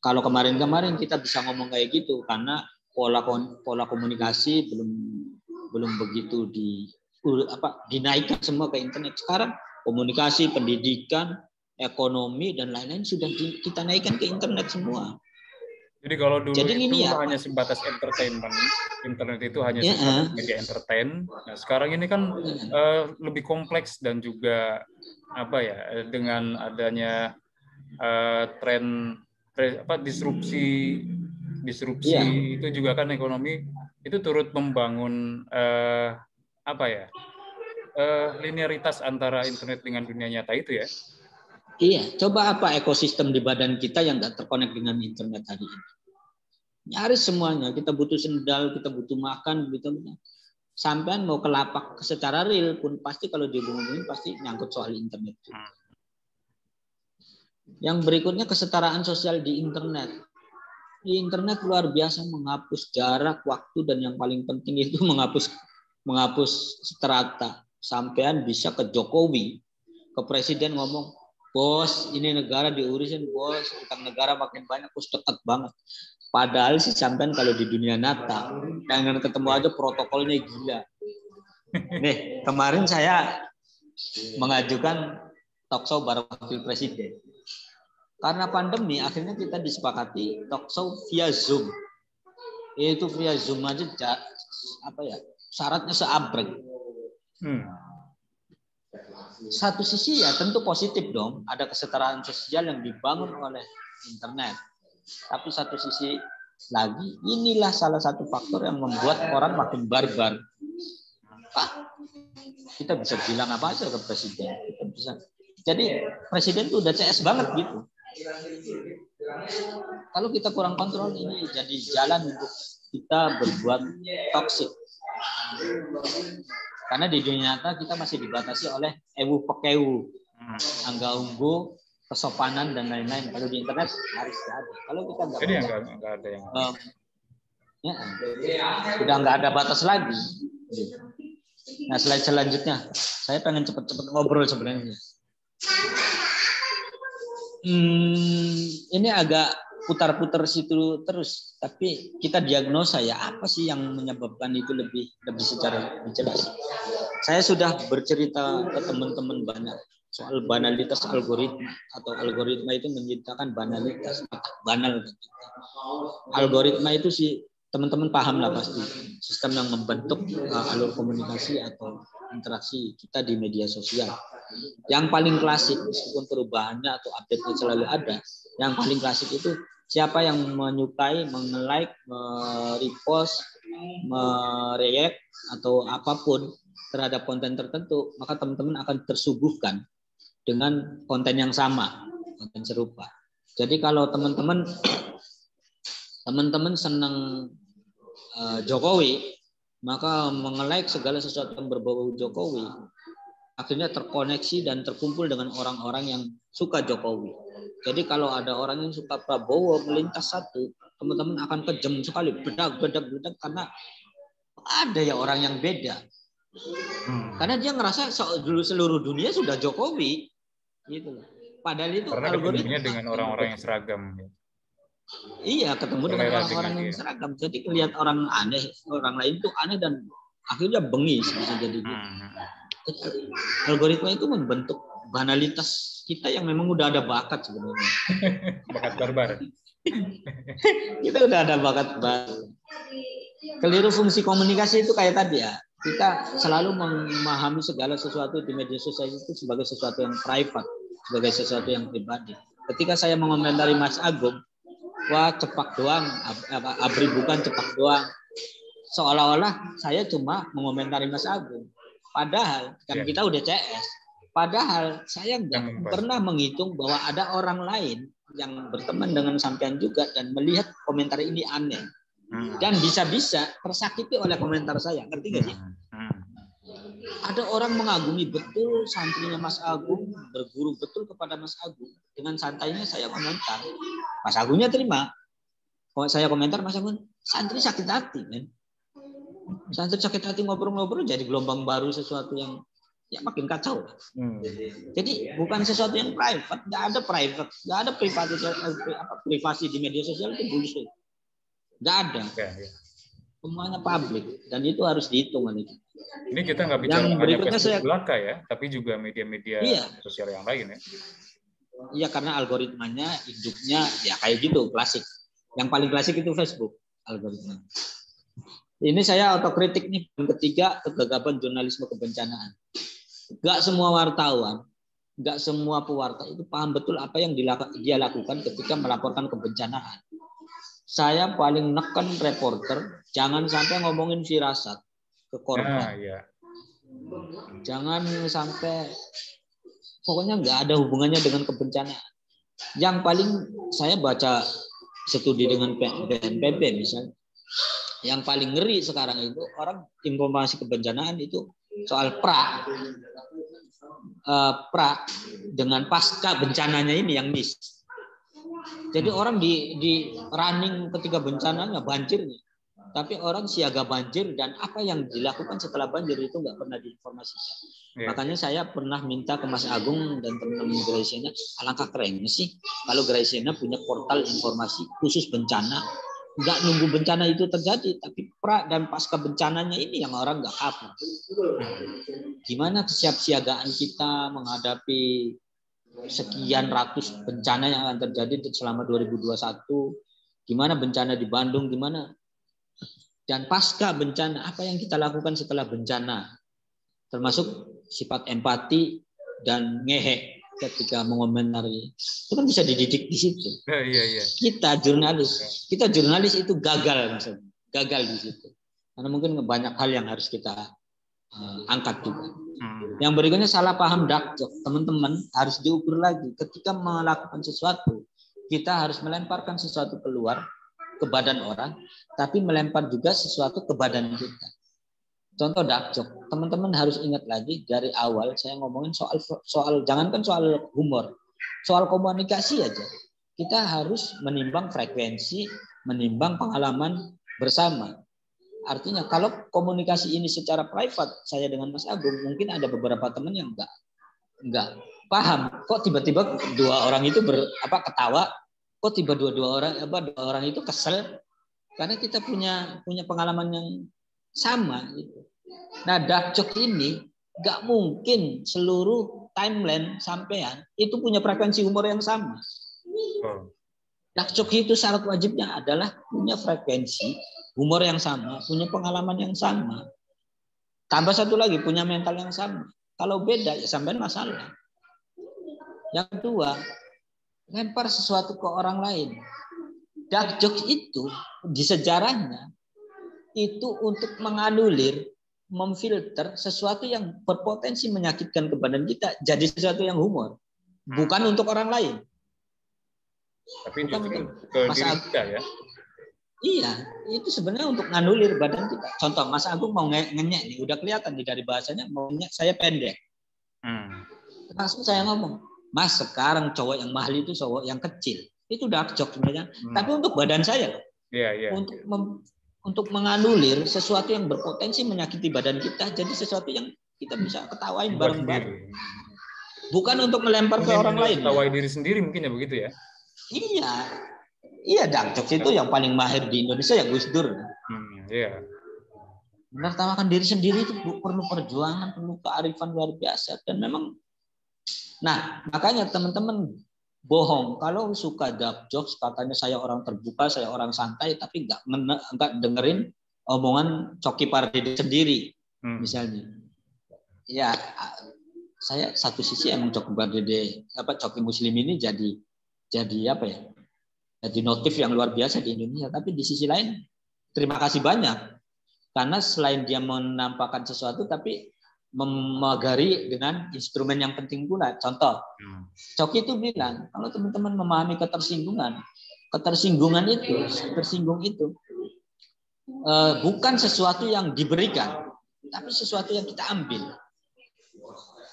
Kalau kemarin-kemarin kita bisa ngomong kayak gitu karena pola komunikasi belum begitu dinaikkan semua ke internet. Sekarang komunikasi, pendidikan, ekonomi dan lain-lain sudah kita naikkan ke internet semua. Jadi kalau dulu itu hanya sebatas entertainment, internet itu hanya sebatas media entertain. Nah, sekarang ini kan lebih kompleks dan juga dengan adanya tren disrupsi itu juga kan ekonomi itu turut membangun linearitas antara internet dengan dunia nyata itu ya. Iya, coba apa ekosistem di badan kita yang nggak terkonek dengan internet hari ini? Nyaris semuanya, kita butuh sendal, kita butuh makan, gitu. Sampai mau ke lapak secara real pun pasti kalau dihubungin pasti nyangkut soal internet. Yang berikutnya kesetaraan sosial di internet. Di internet luar biasa menghapus jarak, waktu, dan yang paling penting itu menghapus strata. Sampean bisa ke Jokowi, ke presiden ngomong, bos, ini negara diurusin, bos, utang negara makin banyak, bos, dekat banget. Padahal sih sampean kalau di dunia nyata, pengen ketemu aja protokolnya gila. Nih, kemarin saya mengajukan talkshow bareng wakil presiden. Karena pandemi, akhirnya kita disepakati talkshow via Zoom. Itu via Zoom aja, syaratnya seabrek. Satu sisi ya tentu positif dong, ada kesetaraan sosial yang dibangun oleh internet. Tapi satu sisi lagi, inilah salah satu faktor yang membuat orang makin barbar. Kita bisa bilang apa aja ke presiden. Kita bisa. Jadi presiden tuh udah CS banget gitu. Kalau kita kurang kontrol, ini jadi jalan untuk kita berbuat toksik. Karena di dunia nyata kita masih dibatasi oleh ewu pekewu, angga unggu, kesopanan dan lain-lain. Kalau di internet harus ada. Kalau kita nggak ada yang sudah nggak ada batas lagi. Nah, slide selanjutnya, saya pengen cepat-cepat ngobrol sebenarnya. Ini agak putar-putar situ terus, tapi kita diagnosa ya apa sih yang menyebabkan itu lebih secara jelas. Saya sudah bercerita ke teman-teman banyak soal banalitas algoritma atau algoritma itu menciptakan banalitas, banal. Algoritma itu sih teman-teman paham lah pasti sistem yang membentuk alur komunikasi atau interaksi kita di media sosial. Yang paling klasik, meskipun perubahannya atau update-nya selalu ada, yang paling klasik itu siapa yang menyukai, nge-like, repost, mereact atau apapun terhadap konten tertentu, maka teman-teman akan tersuguhkan dengan konten yang sama, konten serupa. Jadi kalau teman-teman senang Jokowi, maka menge-like segala sesuatu yang berbau Jokowi, akhirnya terkoneksi dan terkumpul dengan orang-orang yang suka Jokowi. Jadi kalau ada orang yang suka Prabowo melintas satu, teman-teman akan kejam sekali, bedak karena ada ya orang yang beda. Karena dia ngerasa seluruh dunia sudah Jokowi, gitu. Padahal itu karena ketemunya dengan orang-orang yang seragam. Iya, ketemu dengan orang-orang yang seragam. Jadi kelihatan orang aneh, orang lain itu aneh dan akhirnya bengis bisa jadi gitu. Algoritma itu membentuk banalitas kita yang memang udah ada bakat sebenarnya. Bakat barbar. Kita udah ada bakat barbar. Keliru fungsi komunikasi itu kayak tadi ya. Kita selalu memahami segala sesuatu di media sosial itu sebagai sesuatu yang private, sebagai sesuatu yang pribadi. Ketika saya mengomentari Mas Agung, wah cepak doang, abri bukan cepak doang. Seolah-olah saya cuma mengomentari Mas Agung. Padahal kan kita udah CS. Padahal saya nggak pernah menghitung bahwa ada orang lain yang berteman dengan sampean juga dan melihat komentar ini aneh. Dan bisa-bisa tersakiti oleh komentar saya. Ngerti nggak sih? Ada orang mengagumi betul santrinya Mas Agung, berguru betul kepada Mas Agung. Dengan santainya saya komentar. Mas Agungnya terima. Kalau saya komentar, Mas Agung, santri sakit hati, men. Santri sakit hati ngobrol-ngobrol jadi gelombang baru sesuatu yang ya makin kacau. Jadi bukan sesuatu yang private, nggak ada privasi di media sosial itu bullshit. Nggak ada. Semuanya publik dan itu harus dihitung. Ini kita nggak bicara hanya Facebook belaka ya, tapi juga media-media sosial yang lain ya. Iya, karena algoritmanya hidupnya ya kayak gitu, klasik. Yang paling klasik itu Facebook algoritma. Ini saya otokritik nih, yang ketiga, kegagapan jurnalisme kebencanaan. Nggak semua wartawan, nggak semua pewarta itu paham betul apa yang dia lakukan ketika melaporkan kebencanaan. Saya paling neken reporter, jangan sampai ngomongin firasat ke korban. Jangan sampai, pokoknya nggak ada hubungannya dengan kebencanaan. Yang paling saya baca studi dengan BNPB misalnya, yang paling ngeri sekarang itu orang informasi kebencanaan itu soal pra dengan pasca bencananya ini yang miss. Jadi orang di running ketika bencananya banjir nih, tapi orang siaga banjir dan apa yang dilakukan setelah banjir itu nggak pernah diinformasikan. Makanya saya pernah minta ke Mas Agung dan teman-teman Graciana, alangkah kerennya sih kalau Graciana punya portal informasi khusus bencana, nggak nunggu bencana itu terjadi, tapi pra dan pasca bencananya ini yang orang nggak hafal. Gimana kesiapsiagaan kita menghadapi sekian ratus bencana yang akan terjadi selama 2021, gimana bencana di Bandung, gimana, dan pasca bencana apa yang kita lakukan setelah bencana, termasuk sifat empati dan ngehe ketika mengomentari, itu kan bisa dididik di situ. Kita jurnalis itu gagal, maksudnya gagal di situ, karena mungkin banyak hal yang harus kita angkat juga. Yang berikutnya salah paham dakjok. Teman-teman harus diukur lagi. Ketika melakukan sesuatu, kita harus melemparkan sesuatu keluar ke badan orang, tapi melempar juga sesuatu ke badan kita. Contoh dakjok. Teman-teman harus ingat lagi dari awal saya ngomongin soal jangankan soal humor, soal komunikasi aja. Kita harus menimbang frekuensi, menimbang pengalaman bersama. Artinya kalau komunikasi ini secara private saya dengan Mas Agung, mungkin ada beberapa teman yang nggak paham kok tiba-tiba dua orang itu ketawa, kok tiba dua orang itu kesel, karena kita punya pengalaman yang sama gitu. Nah, dakjok ini nggak mungkin seluruh timeline sampean itu punya frekuensi humor yang sama. Dakjok itu syarat wajibnya adalah punya frekuensi humor yang sama, punya pengalaman yang sama. Tambah satu lagi, punya mental yang sama. Kalau beda, ya sampai masalah. Yang kedua, lempar sesuatu ke orang lain. Dark jokes itu di sejarahnya itu untuk menganulir, memfilter sesuatu yang berpotensi menyakitkan ke badan kita jadi sesuatu yang humor, bukan untuk orang lain. Tapi bukan justru untuk ke Mas diri Agung. kita ya. Iya, itu sebenarnya untuk nganulir badan kita. Contoh, Mas Agung mau ngenyek nih, udah kelihatan nih dari bahasanya mau ngenyek, saya pendek. Langsung saya ngomong, Mas, sekarang cowok yang mahal itu cowok yang kecil. Itu dark joke sebenarnya. Tapi untuk badan saya loh. Iya. Untuk menganulir sesuatu yang berpotensi menyakiti badan kita jadi sesuatu yang kita bisa ketawain bareng-bareng. Bukan untuk melempar ke orang lain. Ketawain diri sendiri mungkin ya begitu ya. Iya, dark jokes itu yang paling mahir di Indonesia ya Gus Dur. Iya. Menertawakan diri sendiri itu perlu perjuangan, perlu kearifan luar biasa. Dan memang, nah makanya teman-teman bohong kalau suka dark jokes, katanya saya orang terbuka, saya orang santai, tapi nggak dengerin omongan Coki Pardede sendiri, misalnya. Ya, saya satu sisi emang Coki Pardede, Coki Muslim ini jadi apa ya? Jadi notif yang luar biasa di Indonesia. Tapi di sisi lain, terima kasih banyak. Karena selain dia menampakkan sesuatu, tapi memagari dengan instrumen yang penting pula. Contoh, Coki itu bilang, kalau teman-teman memahami ketersinggungan itu bukan sesuatu yang diberikan, tapi sesuatu yang kita ambil.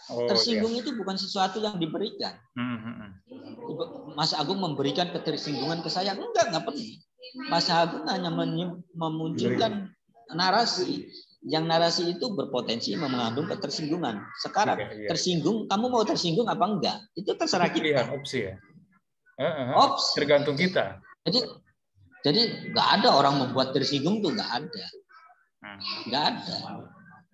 Tersinggung itu bukan sesuatu yang diberikan. Mas Agung memberikan ketersinggungan ke saya, enggak perlu. Mas Agung hanya memunculkan narasi. Yang narasi itu berpotensi mengandung ketersinggungan. Sekarang tersinggung, kamu mau tersinggung apa enggak? Itu terserah kita. Pilihan opsi ya. Opsi. Tergantung kita. Jadi nggak ada orang membuat tersinggung tuh nggak ada. Nggak ada.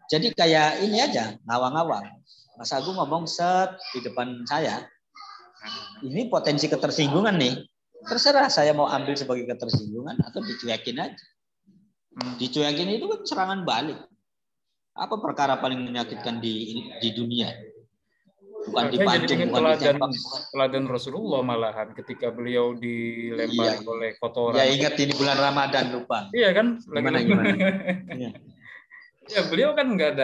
Jadi kayak ini aja, ngawang-ngawang. Mas Agung ngomong set di depan saya. Ini potensi ketersinggungan nih. Terserah saya mau ambil sebagai ketersinggungan atau dicuekin aja. Dicuekin itu kan serangan balik. Apa perkara paling menyakitkan di dunia? Bukan dipancung, bukan ditembak. Teladan Rasulullah malahan ketika beliau dilempari oleh kotoran. Ya ingat ini bulan Ramadan lupa. Iya kan? Gimana? Ya beliau kan nggak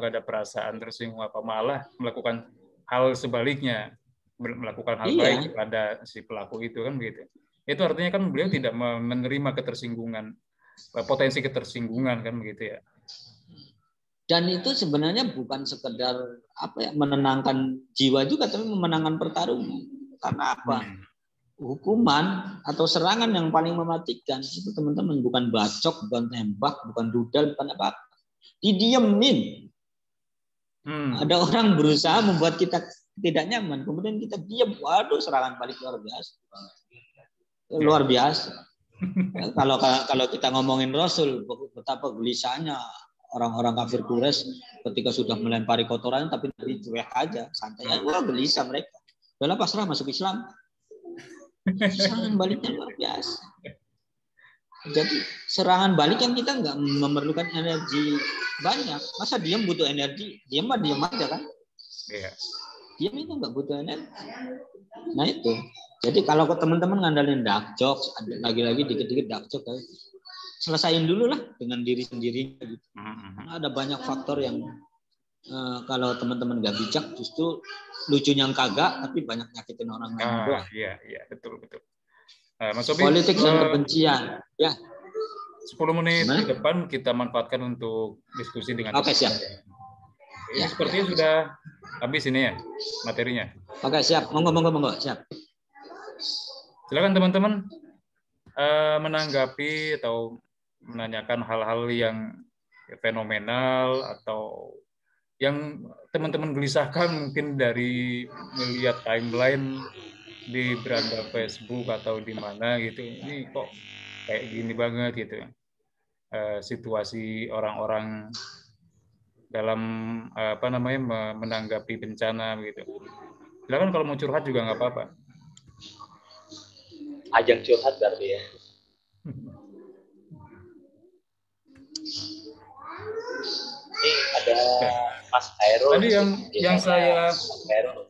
ada perasaan tersinggung apa, malah melakukan hal sebaliknya, melakukan hal baik kepada si pelaku itu kan begitu. Itu artinya kan beliau tidak menerima ketersinggungan, potensi ketersinggungan kan begitu ya. Dan itu sebenarnya bukan sekedar menenangkan jiwa juga, tapi memenangkan pertarungan. Karena apa? Hukuman atau serangan yang paling mematikan itu teman-teman bukan bacok, bukan tembak, bukan rudal, bukan apa-apa. Didiemin. Ada orang berusaha membuat kita tidak nyaman, kemudian kita diam. Waduh, serangan balik luar biasa. Luar biasa. Kalau kita ngomongin Rasul, betapa gelisahnya orang-orang kafir Quraisy ketika sudah melempari kotoran, tapi Nabi cuek aja, santai aja. Wah, gelisah mereka. Udahlah pasrah masuk Islam. Serangan baliknya luar biasa. Jadi serangan balik yang kita nggak memerlukan energi banyak. Masa diam butuh energi? Diam aja kan? Iya. Diam itu nggak butuh energi. Nah itu. Jadi kalau teman-teman ngandalin dark jokes, lagi-lagi dikit-dikit dark jokes, selesain dulu lah dengan diri sendiri. Gitu. Ada banyak faktor yang kalau teman-teman nggak bijak, justru lucunya kagak, tapi banyak nyakitin orang lain. Iya, betul. Mas Sobi, politik dan kebencian. Ya. 10 menit ke depan kita manfaatkan untuk diskusi dengan. Oke, siap. Ini sepertinya sudah habis ini ya materinya. Oke, siap. Monggo, siap. Silakan teman-teman menanggapi atau menanyakan hal-hal yang fenomenal atau yang teman-teman gelisahkan mungkin dari melihat timeline di beranda Facebook atau di mana gitu. Ini kok kayak gini banget gitu. Situasi orang-orang dalam menanggapi bencana gitu. Silakan kalau mau curhat juga nggak apa-apa. Ajang curhat berarti ya. Ini ada Mas Hairul. Tadi yang saya Mas Hairul.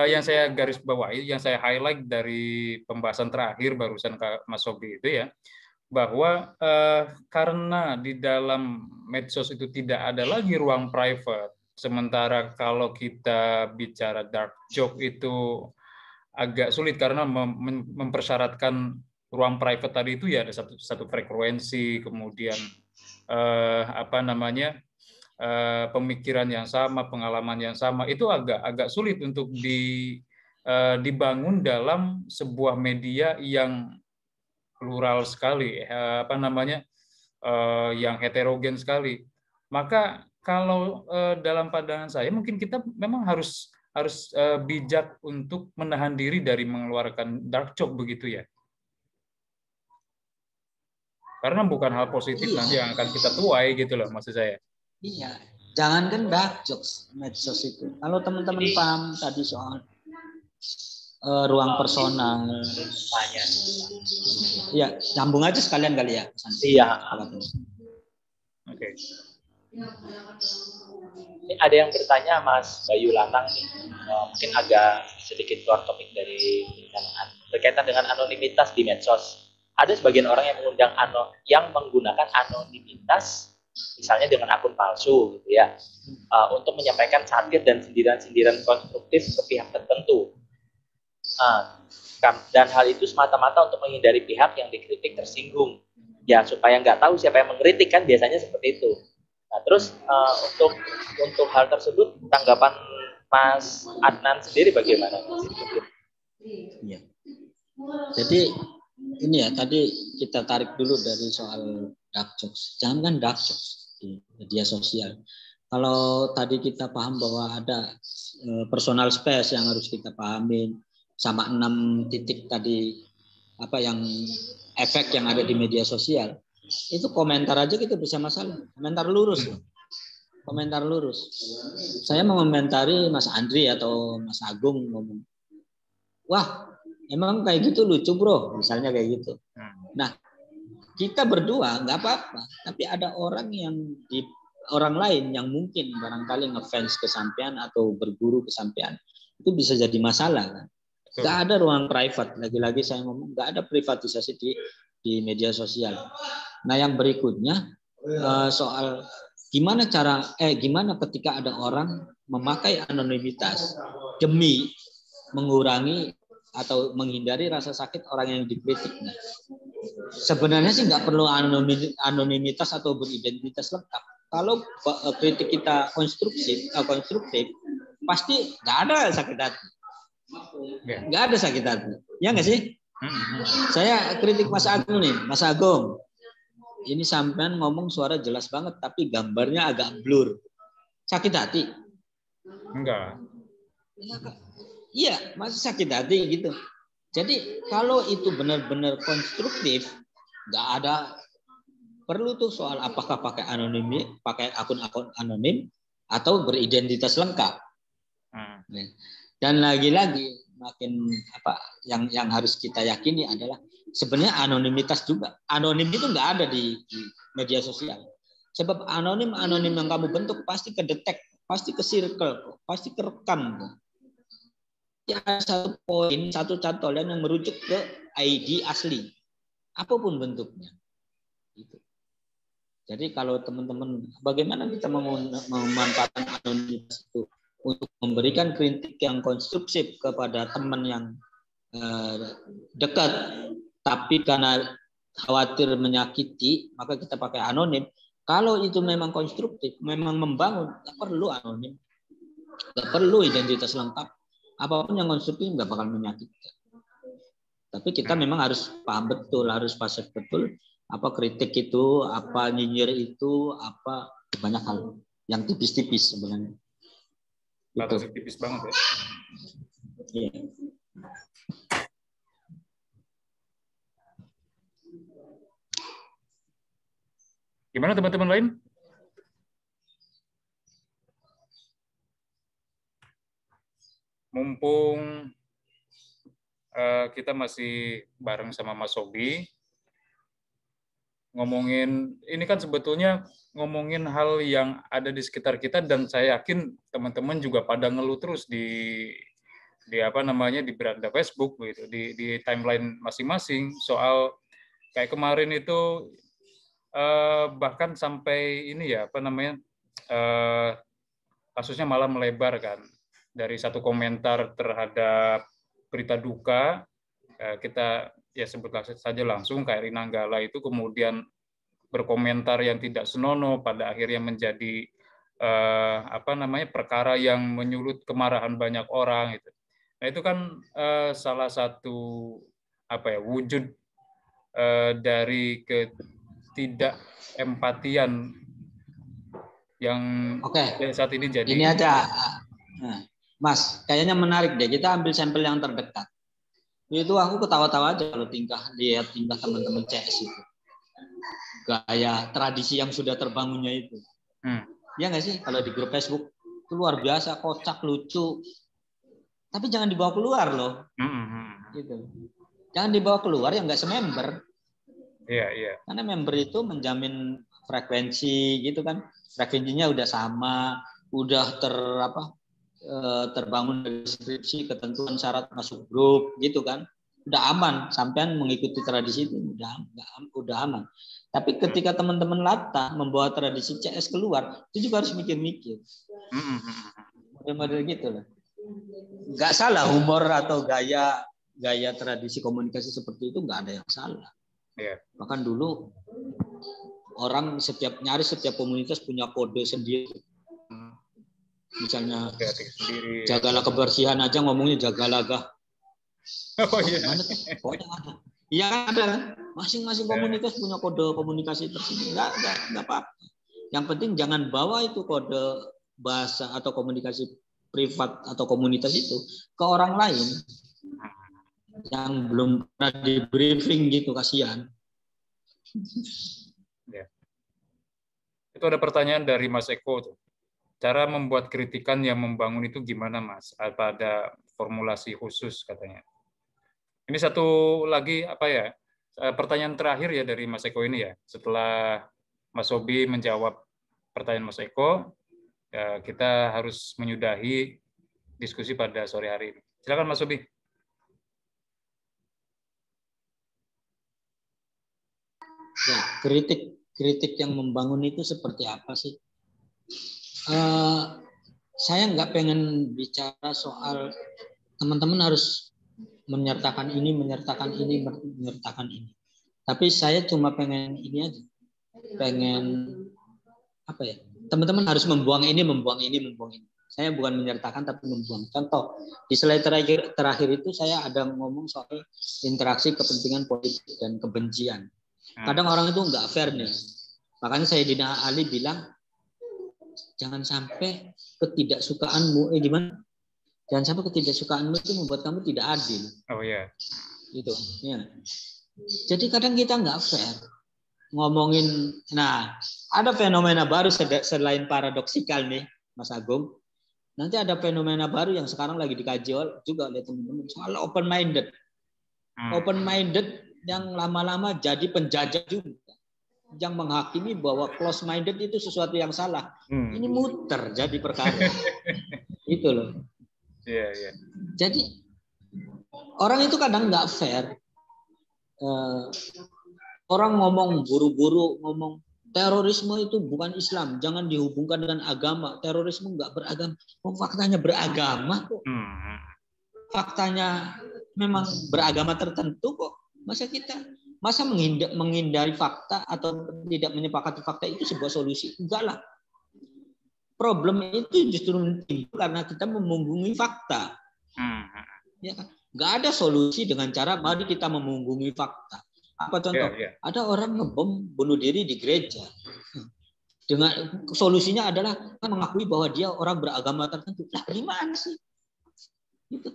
yang saya garis bawahi, yang saya highlight dari pembahasan terakhir barusan Mas Sobi itu ya, bahwa karena di dalam medsos itu tidak ada lagi ruang private, sementara kalau kita bicara dark joke itu agak sulit karena mempersyaratkan ruang private tadi itu ya ada satu frekuensi, kemudian apa namanya, pemikiran yang sama, pengalaman yang sama, itu agak sulit untuk dibangun dalam sebuah media yang plural sekali, apa namanya, yang heterogen sekali. Maka kalau dalam pandangan saya mungkin kita memang harus bijak untuk menahan diri dari mengeluarkan dark joke begitu ya. Karena bukan hal positif nanti yang akan kita tuai gitu loh maksud saya. Iya, jangankan dark jokes medsos itu. Kalau teman-teman paham tadi soal ruang personal, ya sambung aja sekalian kali ya. Iya. Oke. Ini ada yang bertanya Mas Bayu Latang nih, mungkin agak sedikit keluar topik dari perencanaan berkaitan dengan anonimitas di medsos. Ada sebagian orang yang menggunakan anonimitas, misalnya dengan akun palsu, gitu ya, untuk menyampaikan satir dan sindiran-sindiran konstruktif ke pihak tertentu. Dan hal itu semata-mata untuk menghindari pihak yang dikritik tersinggung. Ya, supaya nggak tahu siapa yang mengkritik kan biasanya seperti itu. Nah, terus untuk hal tersebut tanggapan Mas Adnan sendiri bagaimana? Iya. Jadi ini ya tadi kita tarik dulu dari soal dark jokes. Jangan dark jokes di media sosial. Kalau tadi kita paham bahwa ada personal space yang harus kita pahamin sama 6 titik tadi apa yang efek yang ada di media sosial. Itu komentar aja kita bisa masalah. Komentar lurus. Komentar lurus. Saya mau komentari Mas Andri atau Mas Agung ngomong, wah emang kayak gitu lucu bro, misalnya kayak gitu. Nah kita berdua nggak apa-apa, tapi ada orang lain yang mungkin barangkali ngefans kesampean atau berguru kesampean, itu bisa jadi masalah kan. Nggak ada ruang private, lagi-lagi saya ngomong nggak ada privatisasi di media sosial. Nah yang berikutnya soal gimana ketika ada orang memakai anonimitas demi mengurangi atau menghindari rasa sakit orang yang dikritiknya. Sebenarnya sih nggak perlu anonimitas atau beridentitas lengkap. Kalau kritik kita konstruktif, pasti nggak ada sakit hati. Nggak ada sakit hati. Ya nggak sih? Saya kritik Mas Agung nih, Mas Agung. Ini sampean ngomong suara jelas banget, tapi gambarnya agak blur. Sakit hati? Enggak. Iya, masih sakit hati gitu. Jadi kalau itu benar-benar konstruktif, nggak ada perlu tuh soal apakah pakai akun-akun anonim atau beridentitas lengkap. Dan lagi-lagi makin yang harus kita yakini adalah sebenarnya anonimitas juga. Anonim itu nggak ada di media sosial. Sebab anonim yang kamu bentuk pasti kedetek, pasti ke circle, pasti kerekam. Ya satu poin, satu catolan yang merujuk ke ID asli, apapun bentuknya. Gitu. Jadi kalau teman-teman, bagaimana kita memanfaatkan anonimitas itu untuk memberikan kritik yang konstruktif kepada teman yang dekat, tapi karena khawatir menyakiti, maka kita pakai anonim. Kalau itu memang konstruktif, memang membangun, nggak perlu anonim, nggak perlu identitas lengkap. Apapun yang konstruktif nggak bakal menyakitkan. Tapi kita memang harus paham betul, harus pasif betul apa kritik itu, apa nyinyir itu, apa banyak hal yang tipis-tipis sebenarnya. Batas tipis banget ya. Iya. Gimana teman-teman lain? Mumpung kita masih bareng sama Mas Sobi, ngomongin ini kan sebetulnya ngomongin hal yang ada di sekitar kita, dan saya yakin teman-teman juga pada ngeluh terus di apa namanya di beranda Facebook gitu, di timeline masing-masing soal kayak kemarin itu bahkan sampai ini ya apa namanya kasusnya malah melebar kan, dari satu komentar terhadap berita duka kita ya sebut saja langsung kayak Rina Nanggala itu kemudian berkomentar yang tidak senonoh pada akhirnya menjadi apa namanya perkara yang menyulut kemarahan banyak orang itu. Nah itu kan salah satu apa ya wujud dari ketidakempatian yang saat ini jadi. Ini aja, Mas, kayaknya menarik deh. Kita ambil sampel yang terdekat. Itu aku ketawa-tawa aja kalau lihat tingkah teman-teman CS itu. Gaya tradisi yang sudah terbangunnya itu. Ya nggak sih? Kalau di grup Facebook itu luar biasa, kocak, lucu. Tapi jangan dibawa keluar loh. Gitu. Jangan dibawa keluar yang nggak semember. Iya. Karena member itu menjamin frekuensi gitu kan. Frekuensinya udah sama, udah terbangun deskripsi, ketentuan syarat masuk grup gitu kan. Udah aman, sampean mengikuti tradisi itu udah aman. Tapi ketika teman-teman latah membawa tradisi CS keluar, itu juga harus mikir-mikir. Model-model gitu loh. Nggak salah humor atau gaya tradisi komunikasi seperti itu, nggak ada yang salah. Bahkan dulu orang setiap komunitas punya kode sendiri. Misalnya jagalah kebersihan aja ngomongnya jagalah. Oh iya. Pokoknya ada. Iya ada kan. Masing-masing komunitas punya kode komunikasi tersendiri. Enggak apa-apa. Yang penting jangan bawa itu kode bahasa atau komunikasi privat atau komunitas itu ke orang lain yang belum pernah di briefing gitu, kasihan. Ya. Itu ada pertanyaan dari Mas Eko tuh. Cara membuat kritikan yang membangun itu gimana, Mas? Apa ada formulasi khusus katanya? Ini satu lagi apa ya? Pertanyaan terakhir ya dari Mas Eko ini ya. Setelah Mas Sobi menjawab pertanyaan Mas Eko, ya kita harus menyudahi diskusi pada sore hari ini. Silakan Mas Sobi. Ya, kritik yang membangun itu seperti apa sih? Saya nggak pengen bicara soal teman-teman harus menyertakan ini. Tapi saya cuma pengen ini aja. Pengen apa ya? Teman-teman harus membuang ini. Saya bukan menyertakan tapi membuang. Contoh, di slide terakhir itu saya ada ngomong soal interaksi kepentingan politik dan kebencian. Kadang orang itu nggak fair nih. Makanya Sayyidina Ali bilang, jangan sampai ketidaksukaanmu, gimana? Jangan sampai ketidaksukaanmu itu membuat kamu tidak adil. Oh iya. Gitu. Ya. Jadi kadang kita nggak fair. Ngomongin, nah ada fenomena baru selain paradoksikal nih, Mas Agung. Nanti ada fenomena baru yang sekarang lagi dikaji juga oleh teman-teman soal open minded. Open minded yang lama-lama jadi penjajah juga, yang menghakimi bahwa close minded itu sesuatu yang salah. Ini muter jadi perkara. Itu loh. Iya. Jadi orang itu kadang nggak fair. Orang ngomong buru-buru ngomong terorisme itu bukan Islam, jangan dihubungkan dengan agama. Terorisme nggak beragama. Faktanya beragama kok. Faktanya memang beragama tertentu kok. Masa menghindari fakta atau tidak menyepakati fakta itu sebuah solusi? Enggak lah. Problem itu justru timbul karena kita memunggungi fakta. Ya kan? Enggak ada solusi dengan cara mari kita memunggungi fakta. Apa contoh? Ada orang ngebom bunuh diri di gereja. Dengan solusinya adalah mengakui bahwa dia orang beragama tertentu. Lah gimana sih? Gitu.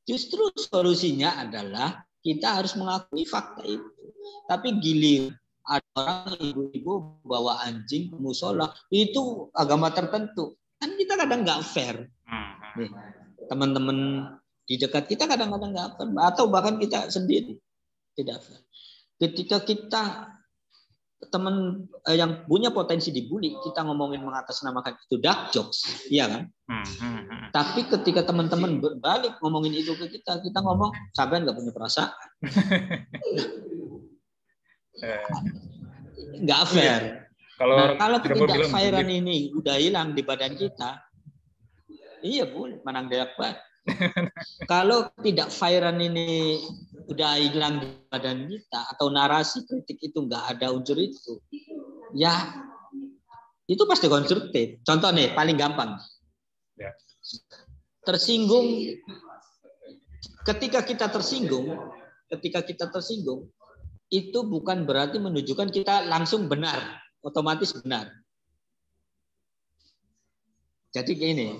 Justru solusinya adalah kita harus mengakui fakta itu. Tapi gilir ada orang ibu-ibu bawa anjing ke musola, itu agama tertentu. Kan kita kadang nggak fair. Teman-teman di dekat kita kadang-kadang nggak fair. Atau bahkan kita sendiri tidak fair. Ketika kita teman yang punya potensi dibully, kita ngomongin mengatasnamakan itu dark jokes, iya kan? Tapi ketika teman-teman berbalik ngomongin itu ke kita ngomong sampean nggak punya perasaan, nggak fair. Kalau ketidakfairan ini udah hilang di badan kita, iya boleh menang debat. Kalau tidak fairan ini udah hilang di badan kita atau narasi kritik itu nggak ada unsur itu, ya itu pasti konstruktif. Contoh nih paling gampang, tersinggung. Ketika kita tersinggung itu bukan berarti menunjukkan kita langsung benar, otomatis benar. Jadi gini,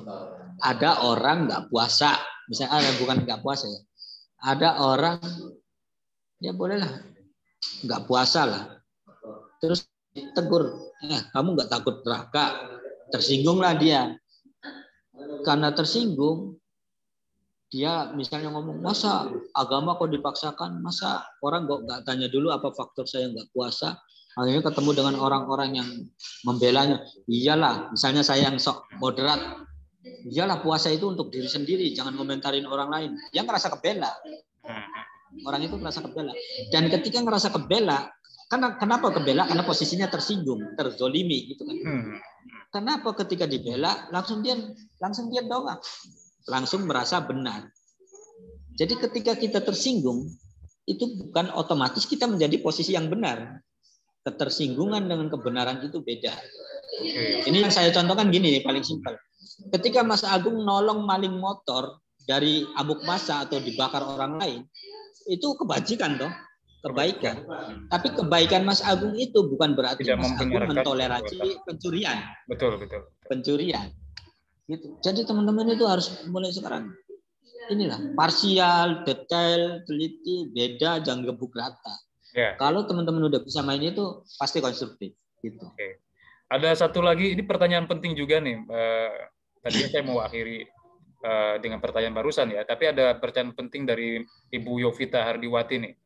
ada orang nggak puasa, misalnya bukan nggak puasa ya, ada orang ya bolehlah nggak puasa lah, terus tegur, kamu nggak takut neraka, tersinggunglah dia, karena tersinggung dia misalnya ngomong, masa agama kok dipaksakan, masa orang kok nggak tanya dulu apa faktor saya nggak puasa. Akhirnya ketemu dengan orang-orang yang membelanya. Iyalah, misalnya saya yang sok moderat. Iyalah puasa itu untuk diri sendiri, jangan komentarin orang lain. Dia ngerasa kebela. Orang itu ngerasa kebela. Dan ketika ngerasa kebela, kenapa kebela? Karena posisinya tersinggung, terzolimi gitu kan. Kenapa ketika dibela langsung dia doang, langsung merasa benar. Jadi ketika kita tersinggung, itu bukan otomatis kita menjadi posisi yang benar. Ketersinggungan dengan kebenaran itu beda. Ini yang saya contohkan gini nih, paling simpel. Ketika Mas Agung nolong maling motor dari amuk massa atau dibakar orang lain, itu kebajikan toh, kebaikan. Tapi kebaikan Mas Agung itu bukan berarti Mas Agung mentoleransi pencurian. Betul. Pencurian. Gitu. Jadi teman-teman itu harus mulai sekarang. Inilah parsial, detail, teliti, beda, jangan gebuk rata. Kalau teman-teman udah bisa main itu pasti konstruktif gitu. Ada satu lagi, ini pertanyaan penting juga nih. Tadinya saya mau akhiri dengan pertanyaan barusan ya, tapi ada pertanyaan penting dari Ibu Yovita Hardiwati nih.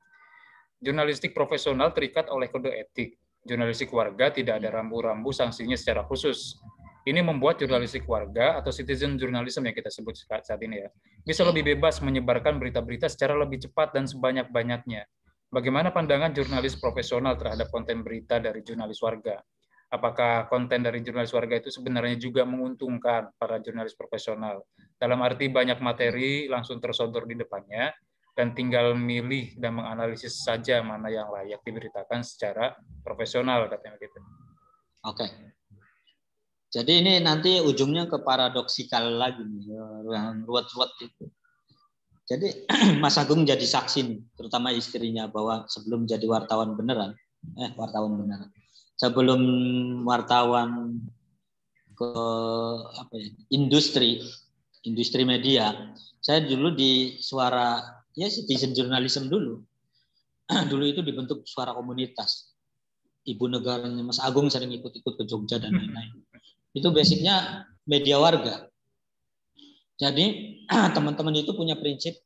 Jurnalistik profesional terikat oleh kode etik. Jurnalistik warga tidak ada rambu-rambu sanksinya secara khusus. Ini membuat jurnalistik warga atau citizen journalism yang kita sebut saat ini ya, bisa lebih bebas menyebarkan berita-berita secara lebih cepat dan sebanyak-banyaknya. Bagaimana pandangan jurnalis profesional terhadap konten berita dari jurnalis warga? Apakah konten dari jurnalis warga itu sebenarnya juga menguntungkan para jurnalis profesional? Dalam arti banyak materi langsung tersodor di depannya, dan tinggal milih dan menganalisis saja mana yang layak diberitakan secara profesional, katanya gitu. Oke. Jadi ini nanti ujungnya ke paradoksikal lagi nih, yang ruwet-ruwet itu. Jadi Mas Agung jadi saksi nih, terutama istrinya, bahwa sebelum jadi wartawan beneran, sebelum wartawan ke industri media, saya dulu di Suara citizen journalism dulu. Dulu itu dibentuk Suara Komunitas. Ibu negaranya Mas Agung sering ikut-ikut ke Jogja dan lain-lain. Itu basicnya media warga. Jadi teman-teman itu punya prinsip,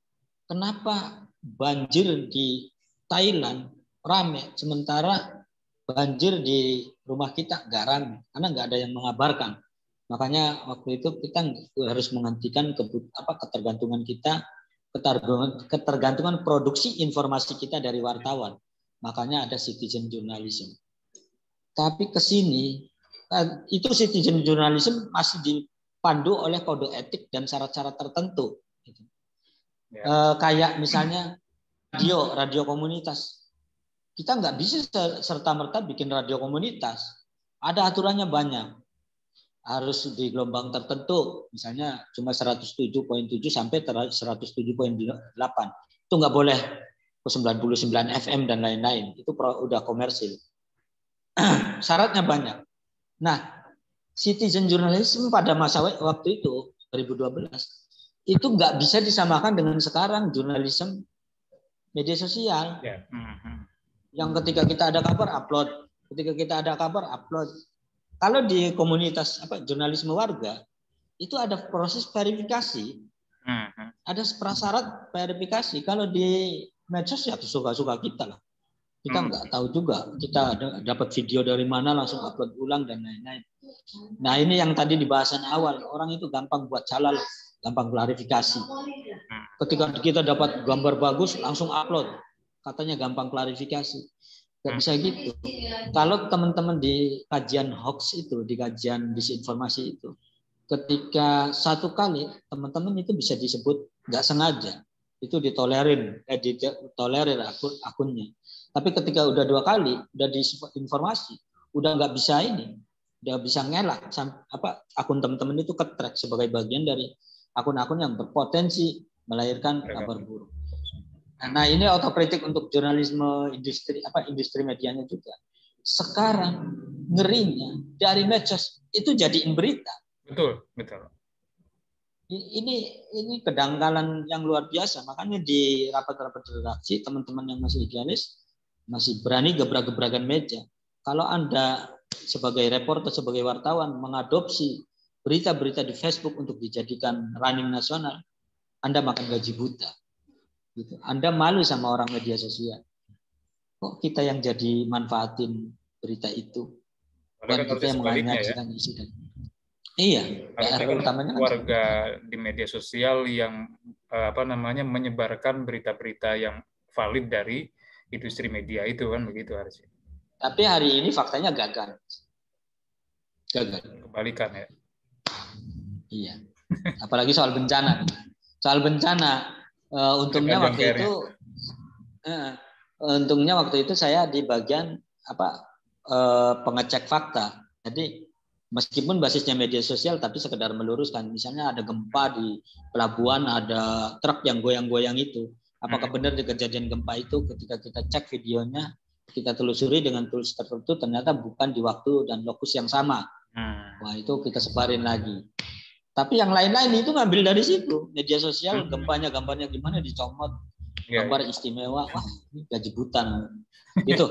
kenapa banjir di Thailand rame, sementara banjir di rumah kita nggak rame, karena nggak ada yang mengabarkan. Makanya waktu itu kita harus menghentikan ketergantungan produksi informasi kita dari wartawan. Makanya ada citizen journalism. Tapi ke sini itu citizen journalism masih dipandu oleh kode etik dan syarat-syarat tertentu. Kayak misalnya radio komunitas. Kita nggak bisa serta-merta bikin radio komunitas. Ada aturannya banyak. Harus di gelombang tertentu, misalnya cuma 107.7 sampai 107.8. Itu nggak boleh ke 99 FM dan lain-lain. Itu udah komersil. Syaratnya banyak. Nah, citizen journalism pada masa waktu itu 2012 itu nggak bisa disamakan dengan sekarang jurnalisme media sosial. Yang ketika kita ada kabar upload, Kalau di komunitas jurnalisme warga itu ada proses verifikasi, ada prasyarat verifikasi. Kalau di medsos ya suka-suka kita lah. Kita nggak tahu juga. Kita dapat video dari mana langsung upload ulang dan lain-lain. Nah ini yang tadi di bahasan awal, orang itu gampang buat salah, gampang klarifikasi. Ketika kita dapat gambar bagus langsung upload, katanya gampang klarifikasi. Nggak bisa gitu. Kalau teman-teman di kajian hoax itu, di kajian disinformasi itu, ketika satu kali teman-teman itu bisa disebut nggak sengaja, itu ditolerir akunnya. Tapi ketika udah 2 kali, udah diinformasi, udah nggak bisa ini, udah bisa ngelak, akun teman-teman itu ke-track sebagai bagian dari akun-akun yang berpotensi melahirkan kabar buruk. Nah ini otokritik untuk jurnalisme industri medianya juga. Sekarang ngerinya dari medsos itu jadiin berita. Betul. Ini kedangkalan yang luar biasa. Makanya di rapat-rapat redaksi teman-teman yang masih idealis masih berani gebrak-gebrakan meja. Kalau Anda sebagai reporter, sebagai wartawan mengadopsi berita-berita di Facebook untuk dijadikan running nasional, Anda makan gaji buta. Gitu. Anda malu sama orang media sosial. Kok kita yang jadi manfaatin berita itu? Dan kita yang mengajarkan isi dan iya. Utamanya warga di media sosial yang menyebarkan berita-berita yang valid dari industri media itu kan begitu harusnya. Tapi hari ini faktanya gagal. Kebalikan ya. Iya. Apalagi soal bencana. Untungnya waktu itu saya di bagian pengecek fakta. Jadi meskipun basisnya media sosial tapi sekedar meluruskan. Misalnya ada gempa di pelabuhan, ada truk yang goyang-goyang itu. Apakah benar di kejadian gempa itu ketika kita cek videonya, kita telusuri dengan tools tertentu ternyata bukan di waktu dan lokus yang sama. Wah itu kita sebarin lagi. Tapi yang lain-lain itu ngambil dari situ. Media sosial gambarnya gimana dicomot. Gambar istimewa. Wah ini gaji buta. Gitu.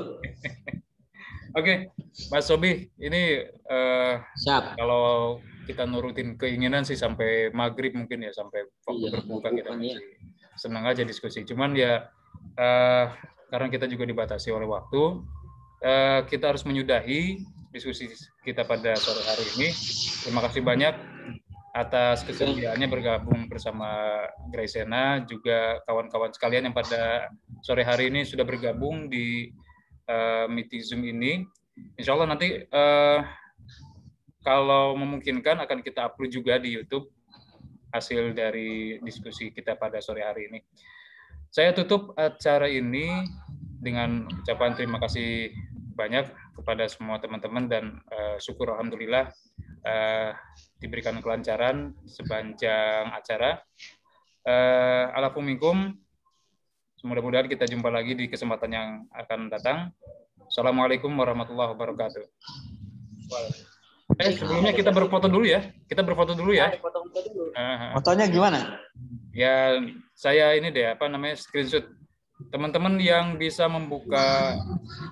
Oke, Mas Sobi, ini kalau kita nurutin keinginan sih sampai maghrib mungkin ya, sampai waktu berbuka kita masih senang aja diskusi. Cuman ya karena kita juga dibatasi oleh waktu, kita harus menyudahi diskusi kita pada sore hari ini. Terima kasih banyak atas kesediaannya bergabung bersama Graysena, juga kawan-kawan sekalian yang pada sore hari ini sudah bergabung di meeting Zoom ini. Insya Allah nanti kalau memungkinkan akan kita upload juga di YouTube hasil dari diskusi kita pada sore hari ini. Saya tutup acara ini dengan ucapan terima kasih banyak kepada semua teman-teman dan syukur alhamdulillah diberikan kelancaran sepanjang acara. Alafu minkum. Mudah-mudahan kita jumpa lagi di kesempatan yang akan datang. Assalamualaikum warahmatullahi wabarakatuh. Sebelumnya kita berfoto dulu ya. Fotonya gimana? Ya, saya ini deh screenshot. Teman-teman yang bisa membuka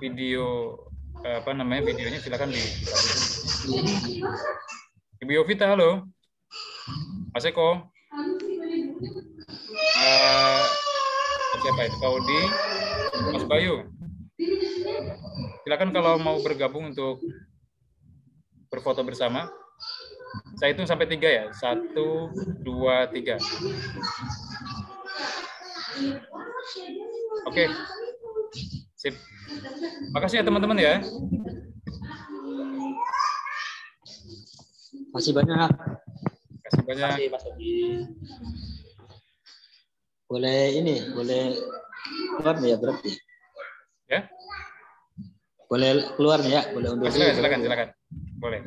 video videonya silakan di Ibu Yovita, halo. Mas Eko. Siapa itu? Kaudi, Mas Bayu. Silakan kalau mau bergabung untuk berfoto bersama. Saya hitung sampai 3 ya. 1, 2, 3. Oke. Sip. Makasih ya teman-teman ya. Masih banyak. Terima kasih Mas Obi. Boleh keluar nih ya berarti. Ya? Boleh keluar nih ya, boleh undur. Silakan. Boleh.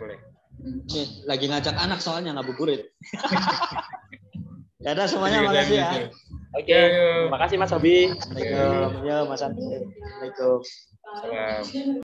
Nih, lagi ngajak anak soalnya ngabuburit. Ya udah semuanya makasih ya. Oke, terima kasih Mas Obi. Assalamualaikum. Ya Mas Andi. Assalamualaikum. Salam.